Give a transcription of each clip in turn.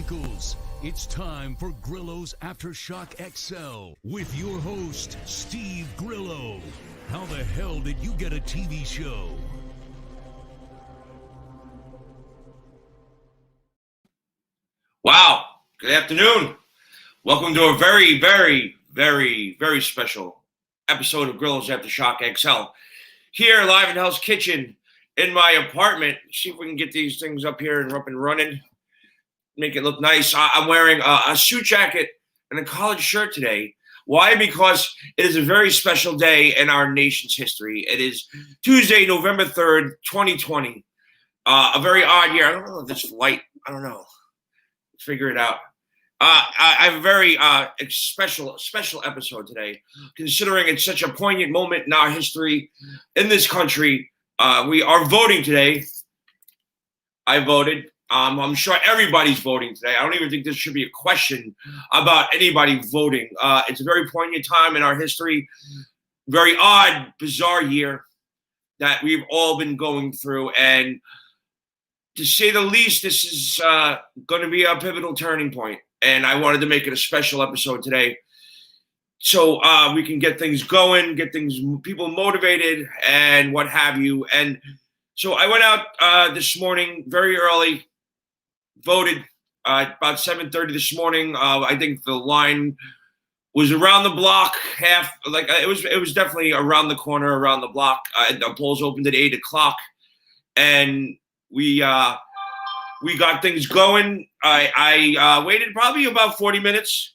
ankles. It's time for Grillo's AftershockXL with your host, Steve Grillo. How the hell did you get a TV show? Wow. Good afternoon. Welcome to a very, very, very, very special episode of Grillo's AftershockXL. Here, live in Hell's Kitchen, in my apartment. See if we can get these things up here and up and running. Make it look nice. I'm wearing a suit jacket and a collared shirt today. Why? Because it is a very special day in our nation's history. It is Tuesday, November 3rd, 2020. A very odd year. I don't know if this light. I don't know. Figure it out. I have a very special episode today, considering it's such a poignant moment in our history in this country. We are voting today. I voted. I'm sure everybody's voting today. I don't even think this should be a question about anybody voting. It's a very poignant time in our history. Very odd, bizarre year that we've all been going through. And to say the least, this is going to be a pivotal turning point. And I wanted to make it a special episode today so we can get things going, get people motivated and what have you. And so I went out this morning very early, voted about 7:30 this morning. I think the line was around the block, it was definitely around the corner, around the block. The polls opened at 8 o'clock, and we got things going. I waited probably about 40 minutes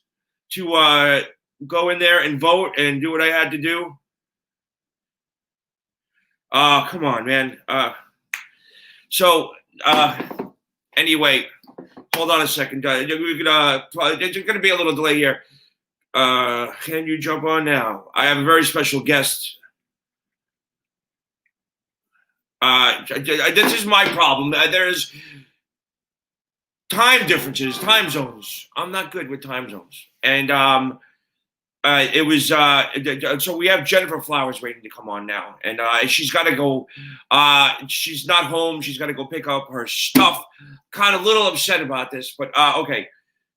to go in there and vote and do what I had to do. Come on, man. Anyway, hold on a second. There's going to be a little delay here. Can you jump on now? I have a very special guest. This is my problem. There's time differences, time zones. I'm not good with time zones. And so we have Gennifer Flowers waiting to come on now. And she's got to go. She's not home. She's got to go pick up her stuff. Kind of a little upset about this, but okay.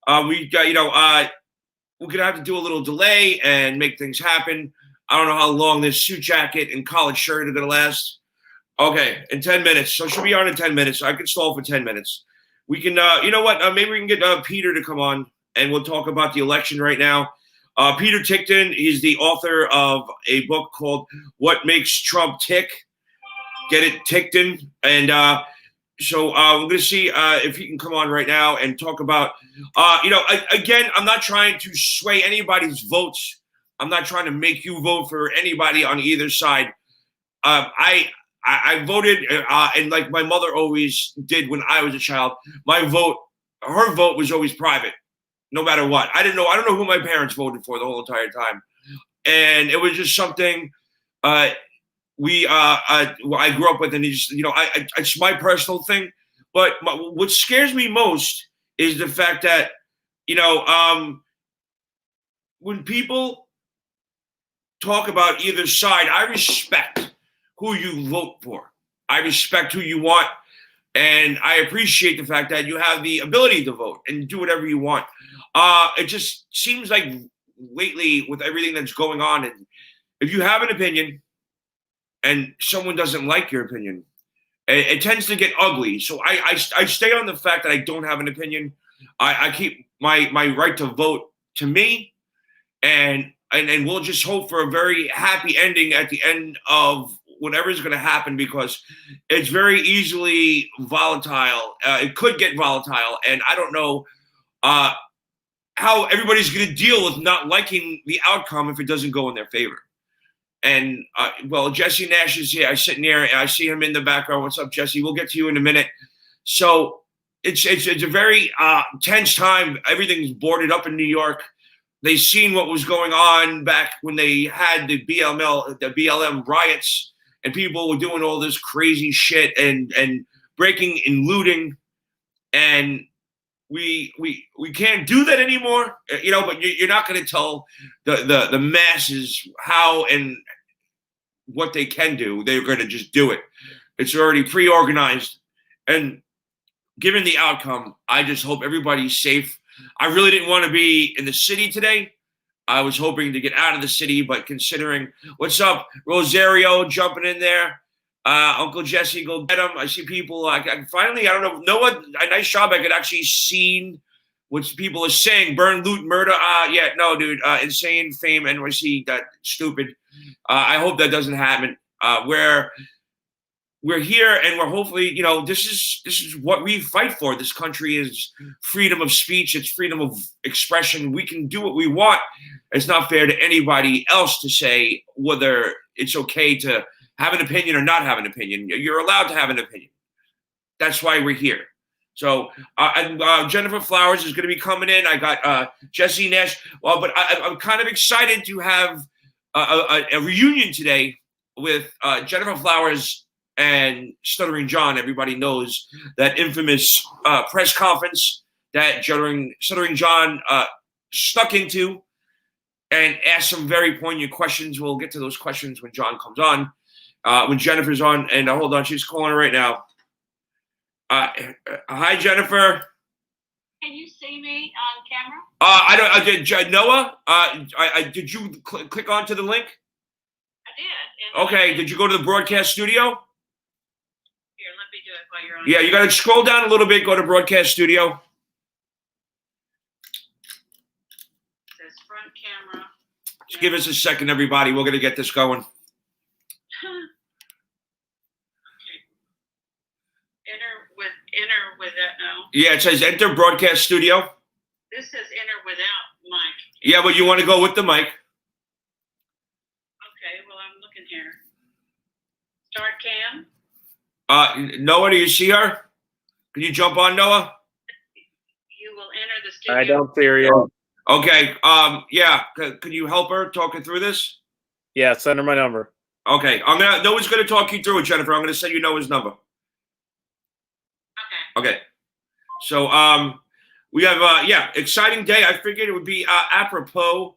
We're going to have to do a little delay and make things happen. I don't know how long this suit jacket and collared shirt are going to last. Okay, in 10 minutes. So she'll be on in 10 minutes. I can stall for 10 minutes. We can, you know what? Maybe we can get Peter to come on, and we'll talk about the election right now. Peter Tichton, he's the author of a book called What Makes Trump Tick. Get it, Tichton. And so we're going to see if he can come on right now and talk about, again, I'm not trying to sway anybody's votes. I'm not trying to make you vote for anybody on either side. I voted, and like my mother always did when I was a child, her vote was always private, no matter what. I don't know who my parents voted for the whole entire time. And it was just something I grew up with, and it's my personal thing. But what scares me most is the fact that, when people talk about either side, I respect who you vote for. I respect who you want, and I appreciate the fact that you have the ability to vote and do whatever you want. It just seems like lately, with everything that's going on, and if you have an opinion and someone doesn't like your opinion, it tends to get ugly. So I stay on the fact that I don't have an opinion. I keep my right to vote to me, and we'll just hope for a very happy ending at the end of whatever is going to happen, because it's very easily volatile. It could get volatile, and I don't know how everybody's going to deal with not liking the outcome if it doesn't go in their favor. And, Jesse Nash is here. I'm sitting here, and I see him in the background. What's up, Jesse? We'll get to you in a minute. So it's a very tense time. Everything's boarded up in New York. They've seen what was going on back when they had the BLM riots, and people were doing all this crazy shit and breaking and looting, and we can't do that anymore, but you're not going to tell the masses how and what they can do. They're going to just do it. It's already pre-organized. And given the outcome, I just hope everybody's safe. I really didn't want to be in the city today. I was hoping to get out of the city, but considering what's up, Rosario jumping in there, Uncle Jesse, go get him. I see people. Finally, I don't know what a nice job. I could actually see what people are saying. Burn, loot, murder. Yeah, no, dude. Insane fame, NYC. That stupid. I hope that doesn't happen. We're here, and we're hopefully, this is what we fight for. This country is freedom of speech. It's freedom of expression. We can do what we want. It's not fair to anybody else to say whether it's okay to have an opinion or not have an opinion. You're allowed to have an opinion. That's why we're here. So, Gennifer Flowers is going to be coming in. I got Jesse Nash. Well, but I'm kind of excited to have a reunion today with Gennifer Flowers and Stuttering John. Everybody knows that infamous press conference that Stuttering John stuck into and asked some very poignant questions. We'll get to those questions when John comes on, when Jennifer's on. And hold on, she's calling her right now. Hi, Gennifer. Can you see me on camera? I did. Noah, did you click onto the link? I did. Okay. Did you go to the broadcast studio? Here, let me do it while you're on. Yeah, you got to scroll down a little bit. Go to broadcast studio. It says front camera. Just give us a second, everybody. We're going to get this going. Enter with that now. Yeah, it says enter broadcast studio. This says enter without mic. Yeah, but you want to go with the mic. Okay, well, I'm looking here. Start cam. Noah, do you see her? Can you jump on, Noah? You will enter the studio. I don't see her yet. Okay. Yeah. Can you help her talk her through this? Yeah, send her my number. Okay. Noah's gonna talk you through it, Jennifer. I'm gonna send you Noah's number. Okay. So we have exciting day. I figured it would be apropos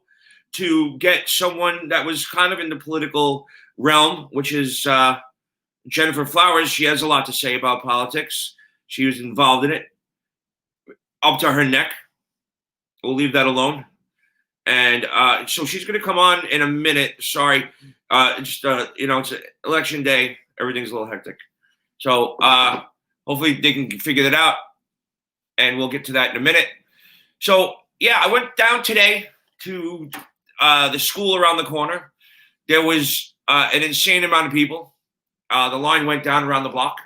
to get someone that was kind of in the political realm, which is Gennifer Flowers. She has a lot to say about politics. She was involved in it up to her neck. We'll leave that alone. And so she's going to come on in a minute. Sorry. It's election day. Everything's a little hectic. So hopefully they can figure that out. And we'll get to that in a minute. So, yeah, I went down today to the school around the corner. There was an insane amount of people. The line went down around the block.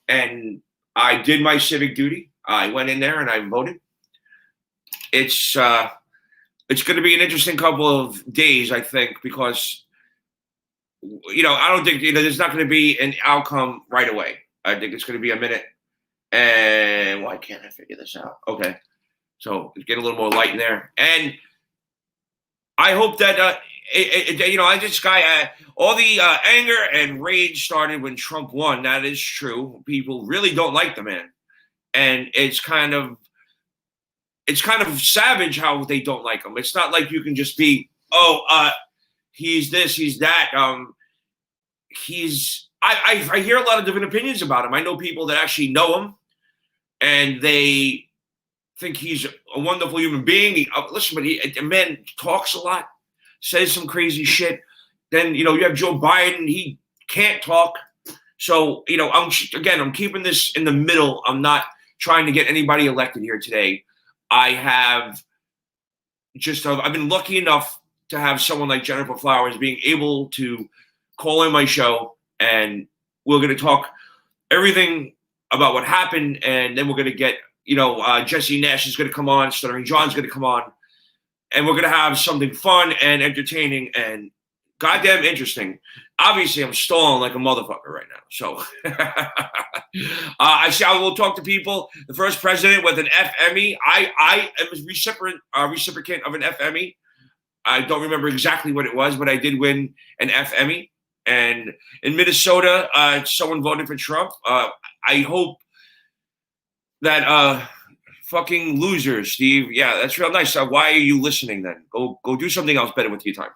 And I did my civic duty. I went in there and I voted. It's going to be an interesting couple of days, I think, because, I don't think, there's not going to be an outcome right away. I think it's going to be a minute. And why can't I figure this out? Okay. So get a little more light in there. And I hope that, all the anger and rage started when Trump won. That is true. People really don't like the man. And it's kind of savage how they don't like him. It's not like you can just be, he's this, he's that. I hear a lot of different opinions about him. I know people that actually know him, and they think he's a wonderful human being. Listen, but the man talks a lot, says some crazy shit. Then, you have Joe Biden. He can't talk. So, I'm keeping this in the middle. I'm not trying to get anybody elected here today. I've been lucky enough to have someone like Gennifer Flowers being able to call in my show, and we're going to talk everything about what happened, and then we're going to get, Jesse Nash is going to come on, Stuttering John's going to come on, and we're going to have something fun and entertaining and goddamn interesting. Obviously, I'm stalling like a motherfucker right now. So I will talk to people. The first president with an FME. I am a recipient of an FME. I don't remember exactly what it was, but I did win an FME. And in Minnesota, someone voted for Trump. I hope that fucking losers, Steve. Yeah, that's real nice. Why are you listening then? Go do something else better with your time.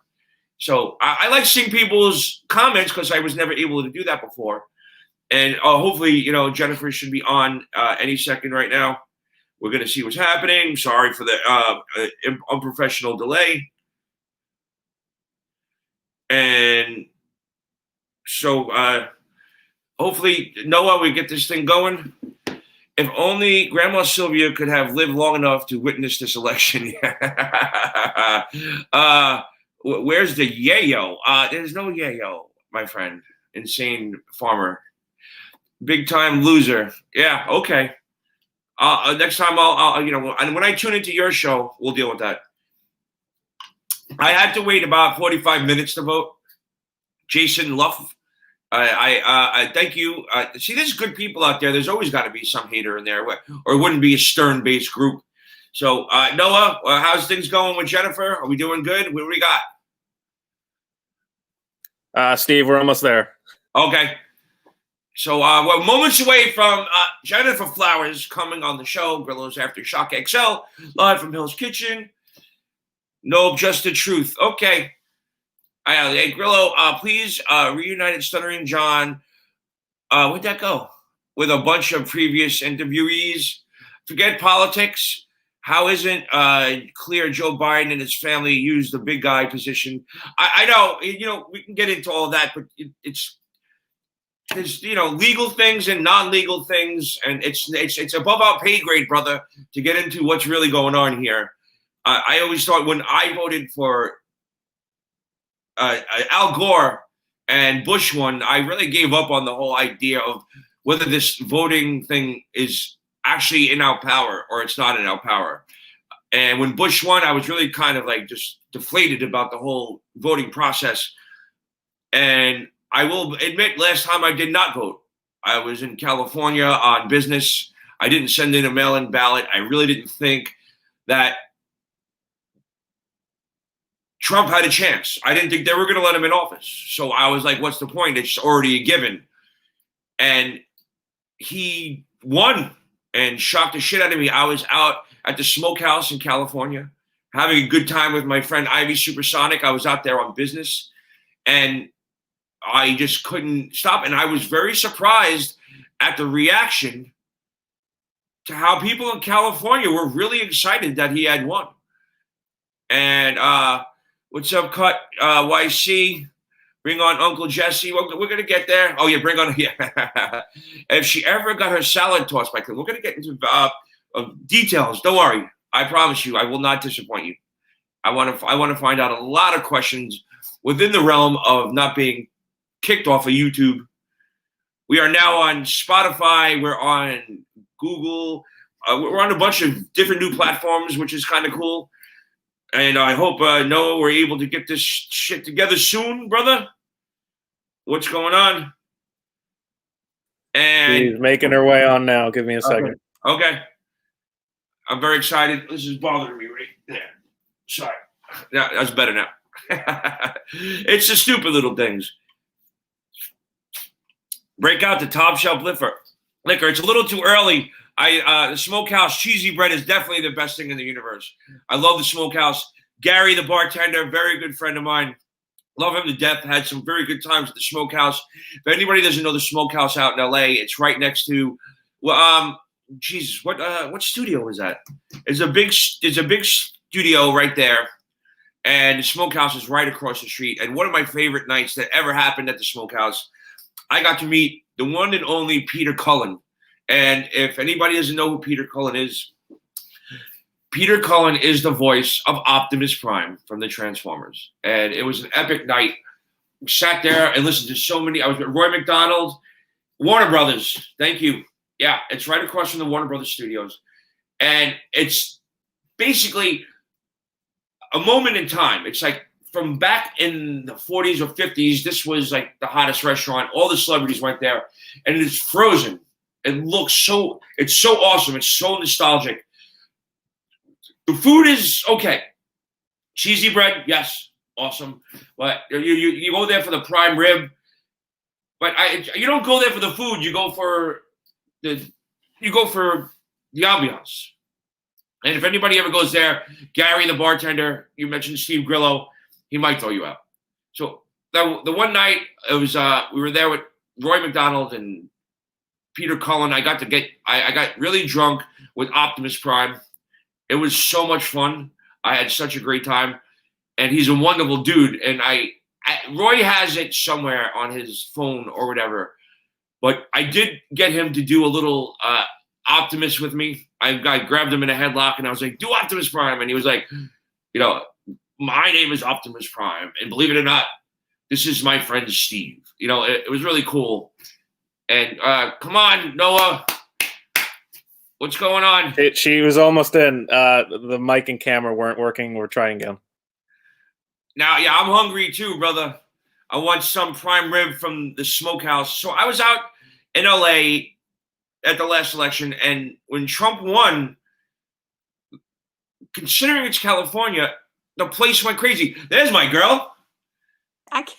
So I like seeing people's comments because I was never able to do that before. And hopefully, Gennifer should be on any second right now. We're going to see what's happening. Sorry for the unprofessional delay. And so hopefully, Noah, we get this thing going. If only Grandma Sylvia could have lived long enough to witness this election. Where's the yayo? There's no yayo, my friend. Insane farmer. Big time loser. Yeah, okay. Next time I'll when I tune into your show, we'll deal with that. I had to wait about 45 minutes to vote. Jason Luff, I thank you. See, there's good people out there. There's always got to be some hater in there, or it wouldn't be a Stern-based group. So, Noah, how's things going with Gennifer? Are we doing good? What do we got? Steve, we're almost there. Okay. So we're moments away from Gennifer Flowers coming on the show, Grillo's AftershockXL, live from Hill's Kitchen. No, just the truth. Okay. Hey, Grillo, please reunited Stuttering John. Where'd that go? With a bunch of previous interviewees. Forget politics. How isn't clear Joe Biden and his family use the big guy position? I know, we can get into all of that, but there's legal things and non-legal things, and it's above our pay grade, brother, to get into what's really going on here. I always thought when I voted for Al Gore and Bush won, I really gave up on the whole idea of whether this voting thing is actually in our power or it's not in our power. And when Bush won, I was really kind of like just deflated about the whole voting process. And I will admit, last time I did not vote. I was in California on business. I didn't send in a mail-in ballot. I really didn't think that Trump had a chance. I didn't think they were going to let him in office. So I was like, what's the point? It's already a given. And he won and shocked the shit out of me. I was out at the smokehouse in California having a good time with my friend Ivy Supersonic. I was out there on business, and I just couldn't stop. And I was very surprised at the reaction to how people in California were really excited that he had won. And what's up, Cut YC? Bring on Uncle Jesse. We're going to get there. Oh, yeah, bring on. Yeah. If she ever got her salad tossed by Clint, we're going to get into details. Don't worry. I promise you, I will not disappoint you. I want to find out a lot of questions within the realm of not being kicked off of YouTube. We are now on Spotify. We're on Google. We're on a bunch of different new platforms, which is kind of cool. And I hope, Noah, we're able to get this shit together soon, brother. What's going on? And She's making her way on now. Give me a second. Okay. I'm very excited. This is bothering me right there. Sorry. Yeah, that's better now. It's the stupid little things. Break out the top shelf liquor. It's a little too early. The Smokehouse cheesy bread is definitely the best thing in the universe. I love the Smokehouse. Gary, the bartender, very good friend of mine. Love him to death. Had some very good times at the Smokehouse. If anybody doesn't know the Smokehouse out in LA, it's right next to, Jesus, what studio is that? It's a big studio right there, and the Smokehouse is right across the street. And one of my favorite nights that ever happened at the Smokehouse, I got to meet the one and only Peter Cullen. And if anybody doesn't know who Peter Cullen is the voice of Optimus Prime from the Transformers. And it was an epic night. We sat there and listened to so many. I was with Roy McDonald, Warner Brothers. Thank you. Yeah, it's right across from the Warner Brothers studios. And it's basically a moment in time. It's like from back in the 40s or 50s, this was like the hottest restaurant. All the celebrities went there. And it is frozen. It looks it's so awesome. It's so nostalgic. The food is okay. Cheesy bread, yes, awesome. But you go there for the prime rib. But you don't go there for the food. You go for the ambiance. And if anybody ever goes there, Gary, the bartender, you mentioned Steve Grillo, he might throw you out. So the one night it was we were there with Roy McDonald and Peter Cullen. I got really drunk with Optimus Prime. It was so much fun. I had such a great time, and he's a wonderful dude. And Roy has it somewhere on his phone or whatever, but I did get him to do a little Optimus with me. I grabbed him in a headlock, and I was like, "Do Optimus Prime," and he was like, "My name is Optimus Prime, and believe it or not, this is my friend Steve." It was really cool. And come on, Noah. What's going on? She was almost in. The mic and camera weren't working. We're trying again. Now, yeah, I'm hungry too, brother. I want some prime rib from the smokehouse. So I was out in LA at the last election, and when Trump won, considering it's California, the place went crazy. There's my girl. I can't.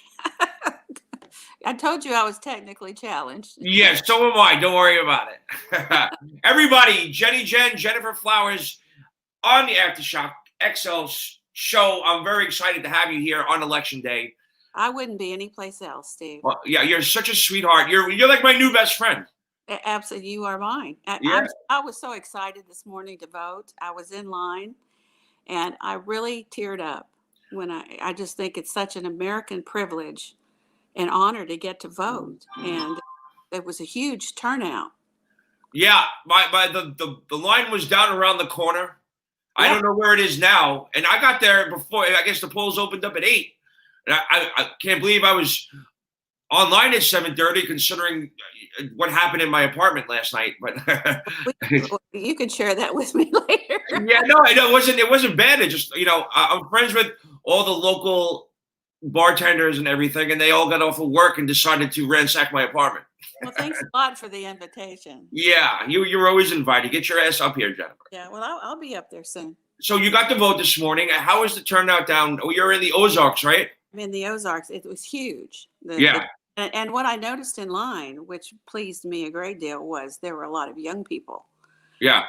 I told you I was technically challenged. Yes, so am I. Don't worry about it. Everybody, Gennifer Flowers on the AftershockXL show. I'm very excited to have you here on Election Day. I wouldn't be anyplace else, Steve. Well, yeah, you're such a sweetheart. You're like my new best friend. Absolutely, you are mine. Yeah. I was so excited this morning to vote. I was in line, and I really teared up when I just think it's such an American privilege and honor to get to vote, and it was a huge turnout. Yeah, the line was down around the corner. Yeah. I don't know where it is now, and I got there before. I guess the polls opened up at 8, and I can't believe I was online at 7:30, considering what happened in my apartment last night. But You can share that with me later. yeah, no, it wasn't bad. It just I'm friends with all the local bartenders and everything, and they all got off of work and decided to ransack my apartment. Well, thanks a lot for the invitation. Yeah, you're always invited. Get your ass up here, Gennifer. Yeah, well, I'll be up there soon. So you got to vote this morning. How was the turnout down? Oh, you're in the Ozarks, right? I'm in the Ozarks. It was huge. And what I noticed in line, which pleased me a great deal, was there were a lot of young people. Yeah.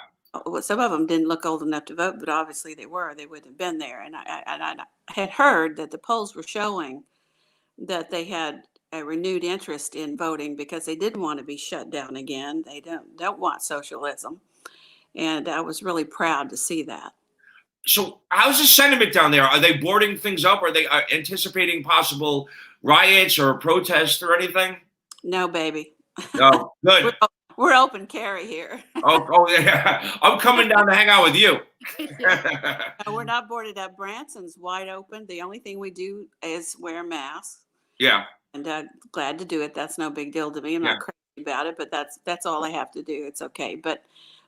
Well, some of them didn't look old enough to vote, but obviously they were. They wouldn't have been there. And I had heard that the polls were showing that they had a renewed interest in voting because they didn't want to be shut down again. They don't want socialism. And I was really proud to see that. So how's the sentiment down there? Are they boarding things up? Are they anticipating possible riots or protests or anything? No, baby. No, good. We're open carry here. Oh, yeah. I'm coming down to hang out with you. No, we're not boarded up. Branson's wide open. The only thing we do is wear masks. Yeah. And glad to do it. That's no big deal to me. I'm not crazy about it, but that's all I have to do. It's okay. But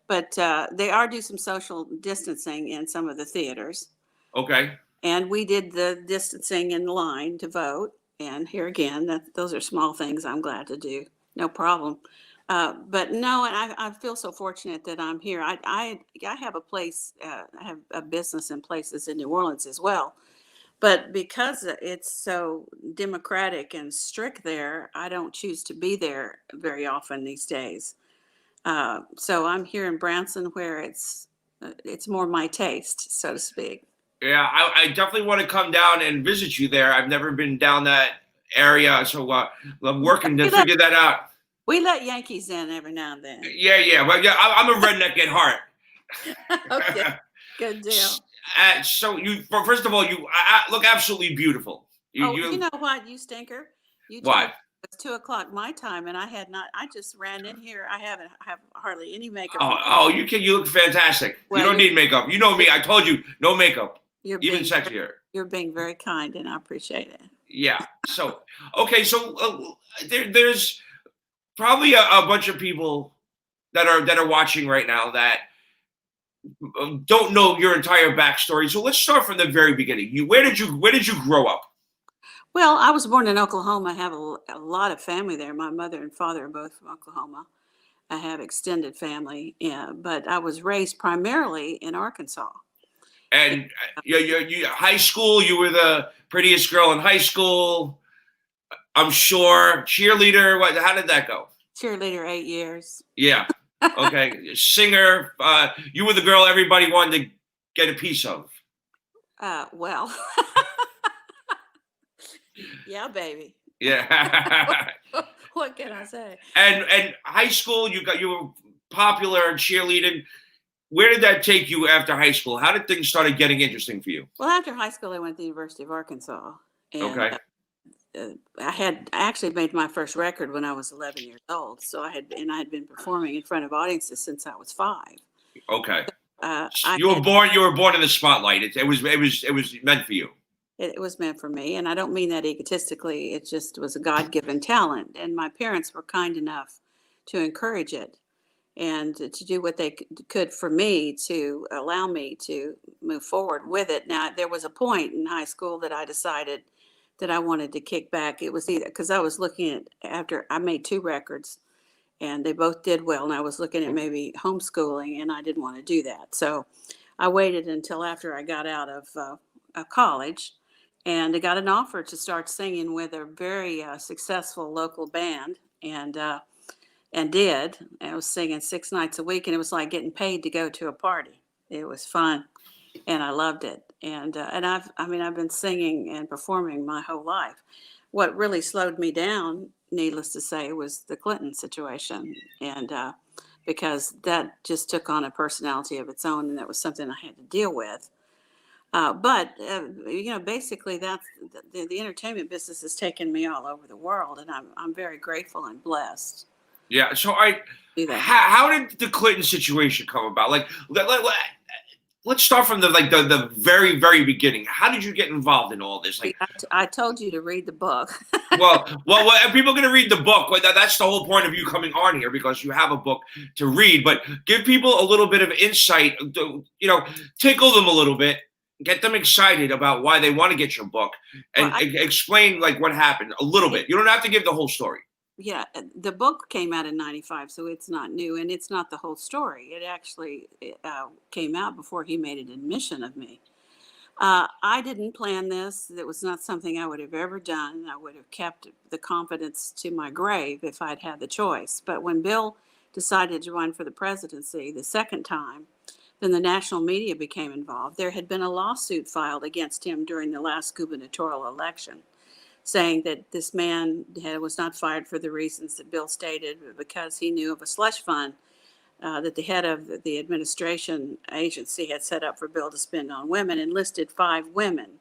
they are do some social distancing in some of the theaters. Okay. And we did the distancing in line to vote. And here again, those are small things I'm glad to do. No problem. But no, and I feel so fortunate that I'm here. I have a place, I have a business in places in New Orleans as well. But because it's so democratic and strict there, I don't choose to be there very often these days. So I'm here in Branson where it's more my taste, so to speak. Yeah, I definitely want to come down and visit you there. I've never been down that area, so I'm working to figure that out. We let Yankees in every now and then. Yeah. Well, yeah, I'm a redneck at heart. Okay, good deal. So first of all, you look absolutely beautiful. You know what, you stinker? What? It's 2:00 my time, and I just ran in here. I have hardly any makeup. You look fantastic. Well, you don't need makeup. You know me. I told you, no makeup. You're even sexier. You're being very kind, and I appreciate it. Yeah. So, okay. So there's probably a bunch of people that are watching right now that don't know your entire backstory. So let's start from the very beginning. Where did you grow up? Well, I was born in Oklahoma. I have a lot of family there. My mother and father are both from Oklahoma. I have extended family, but I was raised primarily in Arkansas. And you high school, you were the prettiest girl in high school, I'm sure. Cheerleader, how did that go? Cheerleader, 8 years. Yeah. Okay. Singer, you were the girl everybody wanted to get a piece of. Well, yeah, baby. Yeah. What can I say? And high school, you were popular in cheerleading. Where did that take you after high school? How did things started getting interesting for you? Well, after high school, I went to the University of Arkansas, and Okay. I actually made my first record when I was 11 years old. So I had been performing in front of audiences since I was 5. Okay. I You were had- born. You were born in the spotlight. It was meant for you. It was meant for me, and I don't mean that egotistically. It just was a God-given talent, and my parents were kind enough to encourage it and to do what they could for me to allow me to move forward with it. Now, there was a point in high school that I decided that I wanted to kick back. It was either because I was looking at, after I made 2 records and they both did well, and I was looking at maybe homeschooling, and I didn't want to do that. So I waited until after I got out of college, and I got an offer to start singing with a very successful local band, and did. I was singing 6 nights a week, and it was like getting paid to go to a party. It was fun, and I loved it. And I've been singing and performing my whole life. What really slowed me down, needless to say, was the Clinton situation, and because that just took on a personality of its own, and that was something I had to deal with. But basically, that's the entertainment business has taken me all over the world, and I'm very grateful and blessed. Yeah. So Do that. how did the Clinton situation come about? Like, let's start from the very, very beginning. How did you get involved in all this? Like, I told you to read the book. well, people are going to read the book. Well, that's the whole point of you coming on here, because you have a book to read. But give people a little bit of insight. Tickle them a little bit, get them excited about why they want to get your book, and explain like what happened a little bit. You don't have to give the whole story. Yeah, the book came out in '95, so it's not new, and it's not the whole story. It actually came out before he made an admission of me. I didn't plan this. It was not something I would have ever done. I would have kept the confidence to my grave if I'd had the choice. But when Bill decided to run for the presidency the second time, then the national media became involved. There had been a lawsuit filed against him during the last gubernatorial election, saying that this man was not fired for the reasons that Bill stated, but because he knew of a slush fund that the head of the administration agency had set up for Bill to spend on women, and listed 5 women.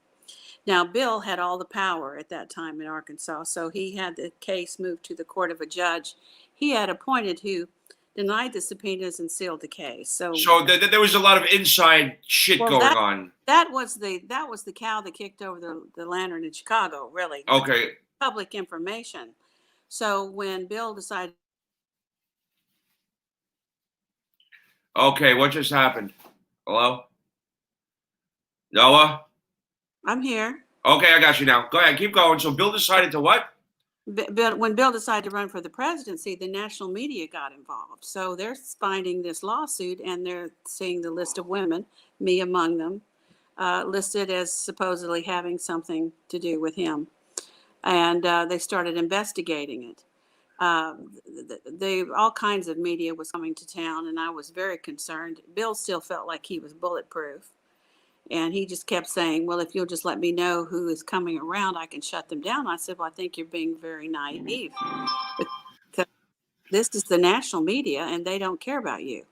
Now, Bill had all the power at that time in Arkansas, so he had the case moved to the court of a judge he had appointed, who denied the subpoenas and sealed the case. So there was a lot of inside shit going on. That was the cow that kicked over the lantern in Chicago, really. Okay. Public information. So when Bill decided. Okay, what just happened? Hello? Noah? I'm here. Okay, I got you now. Go ahead, keep going. So Bill decided to what? When Bill decided to run for the presidency, the national media got involved. So they're finding this lawsuit, and they're seeing the list of women, me among them, listed as supposedly having something to do with him. And they started investigating it. All kinds of media was coming to town, and I was very concerned. Bill still felt like he was bulletproof. And he just kept saying, well, if you'll just let me know who is coming around, I can shut them down. I said, well, I think you're being very naive. Because this is the national media, and they don't care about you.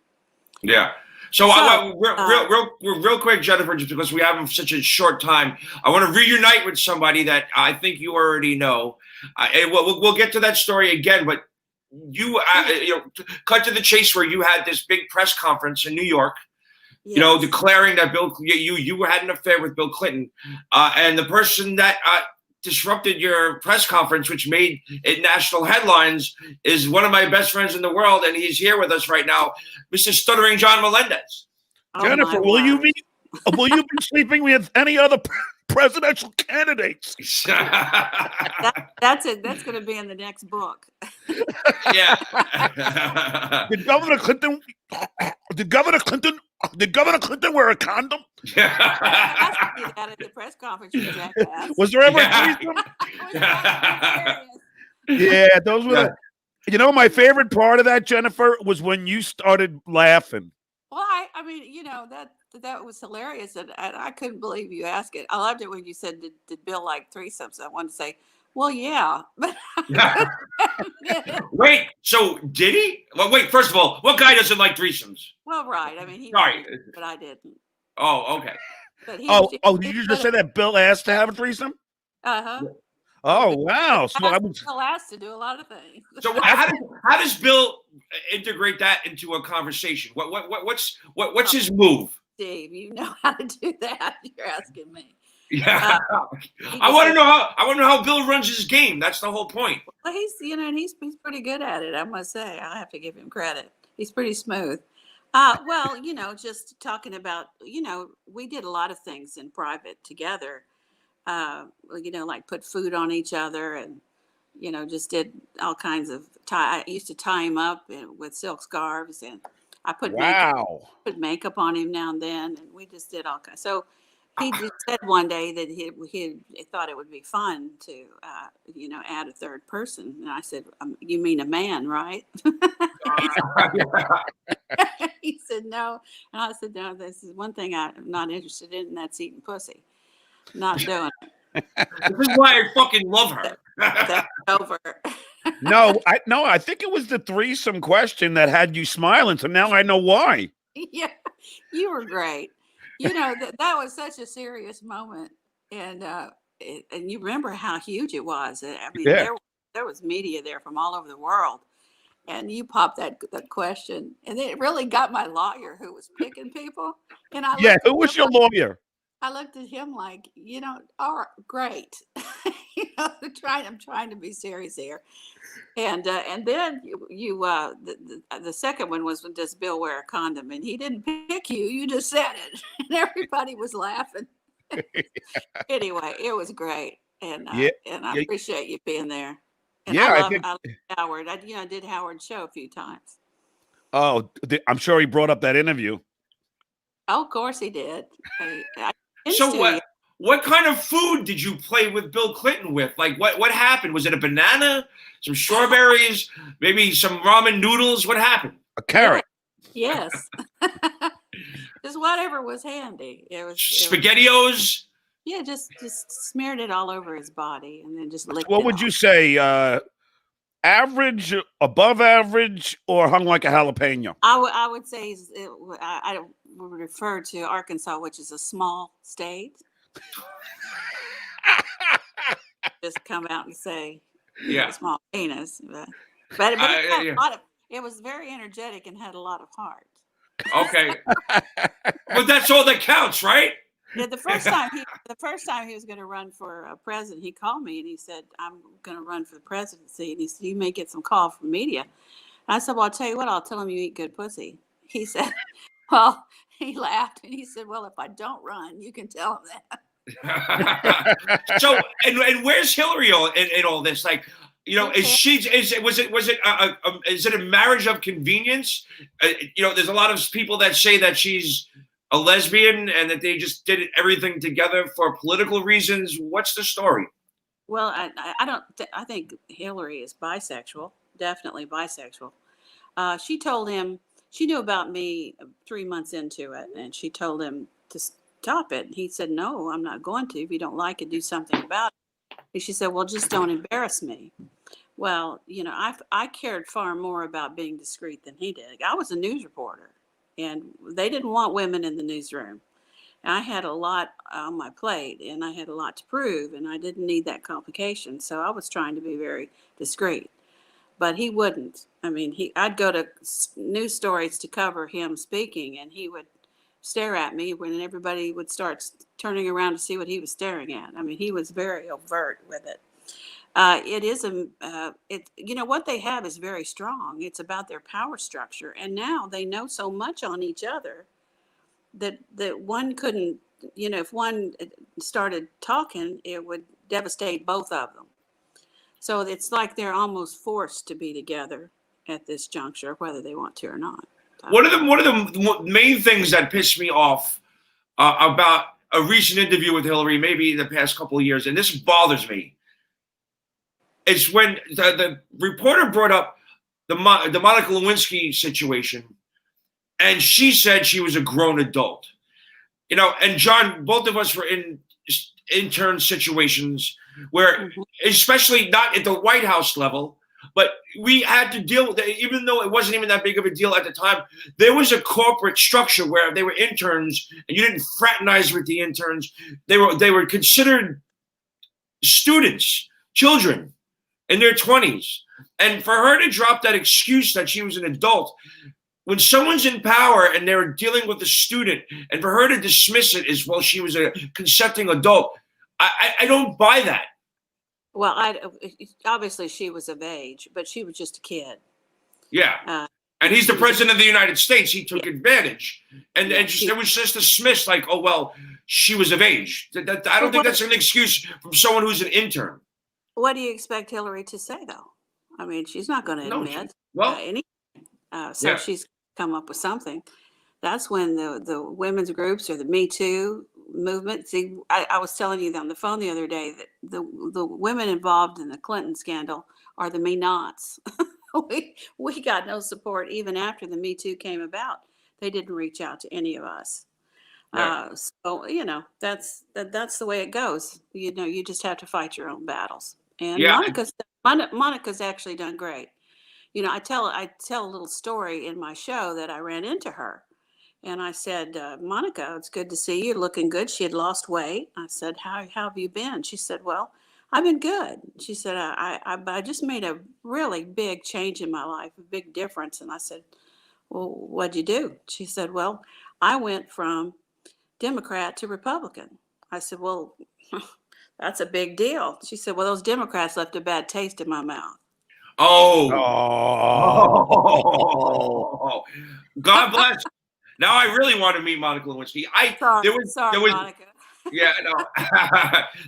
Yeah. So real quick, Gennifer, just because we have such a short time, I want to reunite with somebody that I think you already know. We'll get to that story again, but you cut to the chase, where you had this big press conference in New York. Yes. Declaring that you had an affair with Bill Clinton, and the person that disrupted your press conference, which made it national headlines, is one of my best friends in the world, and he's here with us right now, Mr. Stuttering John Melendez. Oh, Gennifer, will you be sleeping with any other presidential candidates? That's it. That's going to be in the next book. Yeah. Did Governor Clinton wear a condom? I asked you that at the press conference. Was there ever a threesome? Yeah, those were my favorite part of that, Gennifer, was when you started laughing. Well, I mean, that was hilarious, and I couldn't believe you asked it. I loved it when you said, did Bill like threesomes? I wanted to say, Well, yeah, but Wait, so did he? Well, wait, first of all, what guy doesn't like threesomes? well, right. I mean, he Sorry. did, but I didn't. Oh, okay. But Did you just say that Bill asked to have a threesome? Uh-huh. Oh, wow. So I was. Bill asked to do a lot of things. So how does Bill integrate that into a conversation? What's his move? Steve, you know how to do that. You're asking me. Yeah, I want to know how Bill runs his game. That's the whole point. Well, he's pretty good at it. I must say, I have to give him credit. He's pretty smooth. Well, just talking about, we did a lot of things in private together. Like put food on each other and, just did all kinds of I used to tie him up with silk scarves, and I put makeup on him now and then, and we just did all kinds. So he just said one day that he thought it would be fun to, add a third person. And I said, you mean a man, right? He said, no. And I said, no, this is one thing I'm not interested in, and that's eating pussy. Not doing it. This is why I fucking love her. That's over. No, I think it was the threesome question that had you smiling. So now I know why. Yeah, you were great. That was such a serious moment, and you remember how huge it was. I mean, there was media there from all over the world, and you popped that question, and it really got my lawyer who was picking people. And who was your lawyer? I looked at him like, all right, great. I'm trying to be serious here. And then the second one was, does Bill wear a condom? And he didn't pick you. You just said it. And everybody was laughing. Anyway, it was great. And I appreciate you being there. And I love Howard. I did Howard's show a few times. Oh, I'm sure he brought up that interview. Oh, of course he did. So what kind of food did you play with Bill Clinton with? Like what happened? Was it a banana, some strawberries, maybe some ramen noodles? What happened? A carrot. Yes. Just whatever was handy. It was SpaghettiOs. Yeah, just smeared it all over his body and then just licked it. What would you say? Average, above average, or hung like a jalapeno? I would say I would refer to Arkansas, which is a small state. Just come out and say, small penis, but it had a lot of. It was very energetic and had a lot of heart. Okay, but that's all that counts, right? Yeah, the first time he was going to run for president, he called me and he said, "I'm going to run for the presidency." And he said, "You may get some call from media." And I said, "Well, I'll tell you what. I'll tell him you eat good pussy." He said, "Well," he laughed and he said, "Well, if I don't run, you can tell him that." So, and where's Hillary in all this? Like, is it a marriage of convenience? There's a lot of people that say that she's a lesbian and that they just did everything together for political reasons. What's the story? Well, I think Hillary is bisexual, definitely bisexual. She told him, she knew about me 3 months into it, and she told him to stop it. He said, "No, I'm not going to. If you don't like it, do something about it." And she said, "Well, just don't embarrass me." Well, I cared far more about being discreet than he did. I was a news reporter, and they didn't want women in the newsroom. I had a lot on my plate, and I had a lot to prove, and I didn't need that complication. So I was trying to be very discreet, but he wouldn't. I mean, I'd go to news stories to cover him speaking, and he would stare at me when everybody would start turning around to see what he was staring at. I mean, he was very overt with it. It is what they have is very strong. It's about their power structure, and now they know so much on each other that one couldn't. If one started talking, it would devastate both of them. So it's like they're almost forced to be together at this juncture, whether they want to or not. One of the main things that pissed me off about a recent interview with Hillary, maybe in the past couple of years, and this bothers me, is when the reporter brought up the Monica Lewinsky situation, and she said she was a grown adult. And John, both of us were in intern situations where, especially not at the White House level, but we had to deal with it, even though it wasn't even that big of a deal at the time. There was a corporate structure where they were interns, and you didn't fraternize with the interns. They were considered students, children in their 20s. And for her to drop that excuse that she was an adult, when someone's in power and they're dealing with a student, and for her to dismiss it as, well, she was a consenting adult, I don't buy that. Well, obviously she was of age, but she was just a kid. Yeah. And he's the president of the United States. He took advantage. And it was just dismissed like, oh, well, she was of age. I don't think that's an excuse from someone who's an intern. What do you expect Hillary to say, though? I mean, she's not going to admit anything. So she's come up with something. That's when the women's groups or the Me Too movement. See, I was telling you on the phone the other day that the women involved in the Clinton scandal are the me-nots. we got no support even after the Me Too came about. They didn't reach out to any of us. Right. So that's the way it goes. You just have to fight your own battles. And Monica's actually done great. I tell a little story in my show that I ran into her. And I said, Monica, it's good to see you. Looking good. She had lost weight. I said, how have you been? She said, well, I've been good. She said, I just made a really big change in my life, a big difference. And I said, well, what'd you do? She said, well, I went from Democrat to Republican. I said, well, that's a big deal. She said, well, those Democrats left a bad taste in my mouth. Oh. God bless. Now I really want to meet Monica Lewinsky. Sorry, Monica. Yeah, no.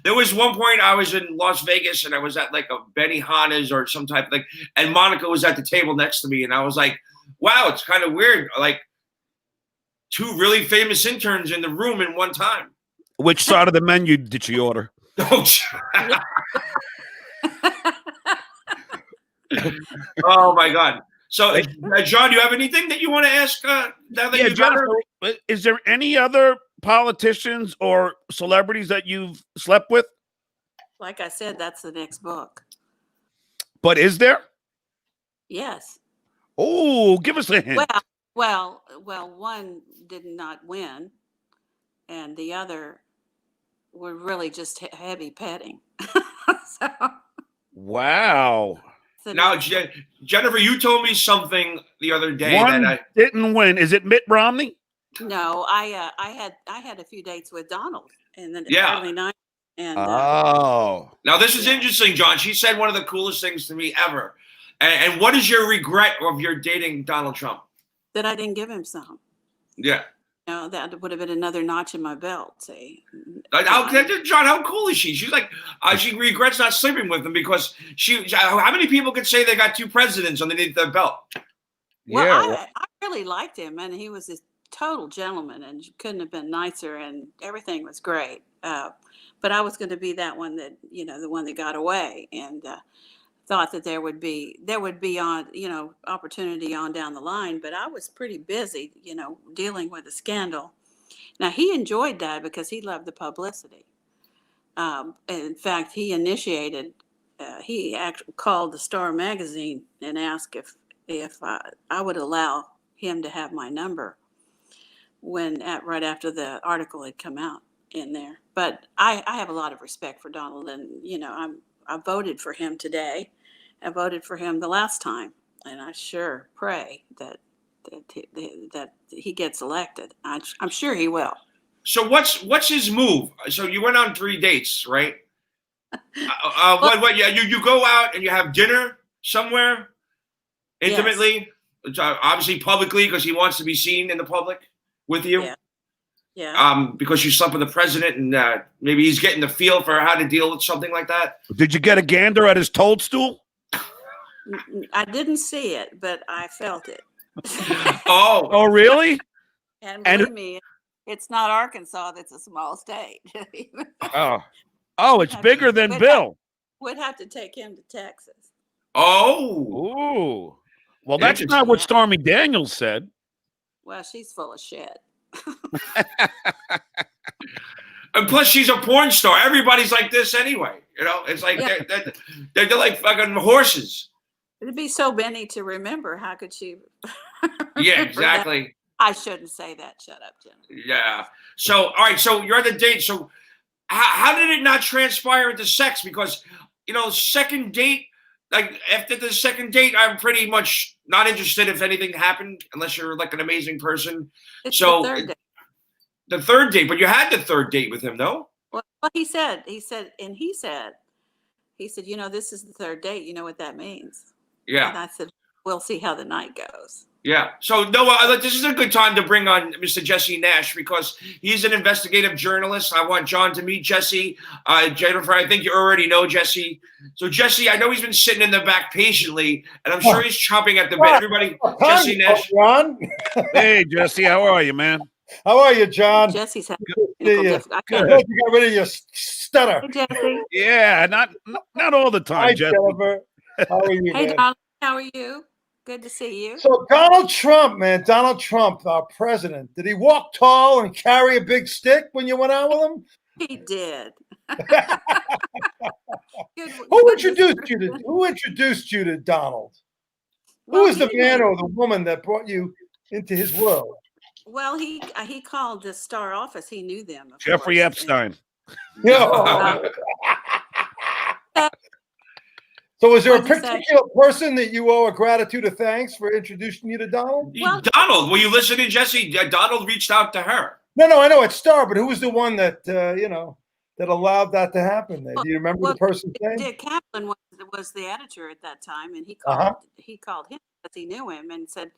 There was one point I was in Las Vegas and I was at like a Benihana's or some type of thing, and Monica was at the table next to me, and I was like, wow, it's kind of weird. Like two really famous interns in the room in one time. Which side of the menu did she order? Oh my God. So, John, do you have anything that you want to ask? Jennifer, is there any other politicians or celebrities that you've slept with? Like I said, that's the next book. But is there? Yes. Oh, give us a hint. Well, one did not win, and the other were really just heavy petting. Wow. Now, Jennifer, you told me something the other day that didn't win. Is it Mitt Romney? No, I had a few dates with Donald in the early 90s. And now this is interesting, John. She said one of the coolest things to me ever. And what is your regret of your dating Donald Trump? That I didn't give him some. Yeah. That would have been another notch in my belt. See, John, how cool is she? She's like, she regrets not sleeping with him because how many people could say they got two presidents underneath their belt? Well, I really liked him, and he was a total gentleman, and couldn't have been nicer, and everything was great. But I was going to be that one that, the one that got away, and thought that there would be on, opportunity on down the line, but I was pretty busy, dealing with a scandal. Now he enjoyed that because he loved the publicity. In fact, he initiated, he actually called the Star magazine and asked if I would allow him to have my number right after the article had come out in there. But I have a lot of respect for Donald, and, I voted for him today. I voted for him the last time, and I sure pray that he gets elected. I'm sure he will. So what's his move? So you went on 3 dates, right? You go out and you have dinner somewhere intimately, obviously publicly, because he wants to be seen in the public with you. Yeah. Because you slept with the president, and maybe he's getting the feel for how to deal with something like that. Did you get a gander at his toadstool? I didn't see it, but I felt it. Oh, really? And believe me, it's not Arkansas. That's a small state. It's bigger than Bill. We'd have to take him to Texas. Oh. Well, that's not what Stormy Daniels said. Well, she's full of shit. And plus, she's a porn star. Everybody's like this anyway. You know, it's like they're like fucking horses. It'd be so many to remember. How could she? Yeah, remember that? exactly. I shouldn't say that. Shut up, Jen. Yeah. So, all right. So you're on the date. So, how did it not transpire into sex? Because second date. Like after the second date, I'm pretty much not interested if anything happened, unless you're like an amazing person. It's So the third date. The third date, but you had the third date with him, no? Well, he said, this is the third date. You know what that means? Yeah. And I said, we'll see how the night goes. Yeah. So Noah, this is a good time to bring on Mr. Jesse Nash because he's an investigative journalist. I want John to meet Jesse. Gennifer, I think you already know Jesse. So Jesse, I know he's been sitting in the back patiently, and I'm sure he's chomping at the bit. Everybody, Jesse Nash. John. Hey, Jesse, how are you, man? How are you, John? Jesse's having Good. I I can't- hope you got rid of your stutter. Hey, Jesse. Yeah, not all the time, Hi, Jesse. Jennifer. How are you, Hey, man? Donald. How are you? Good to see you. So Donald Trump, our president, did he walk tall and carry a big stick when you went out with him? He did. Who introduced you to Donald? Who is the man or the woman that brought you into his world? Well, he called the Star office. He knew them. of Jeffrey course. Epstein. So is there a What'd you say? particular person that you owe a gratitude of thanks for introducing you to Donald? Well- Donald, were you listening, Jesse? Donald reached out to her. No, I know it's Star, but who was the one that that allowed that to happen? Do you remember the person's name? Dick Kaplan was the editor at that time, and he called him because he knew him and said,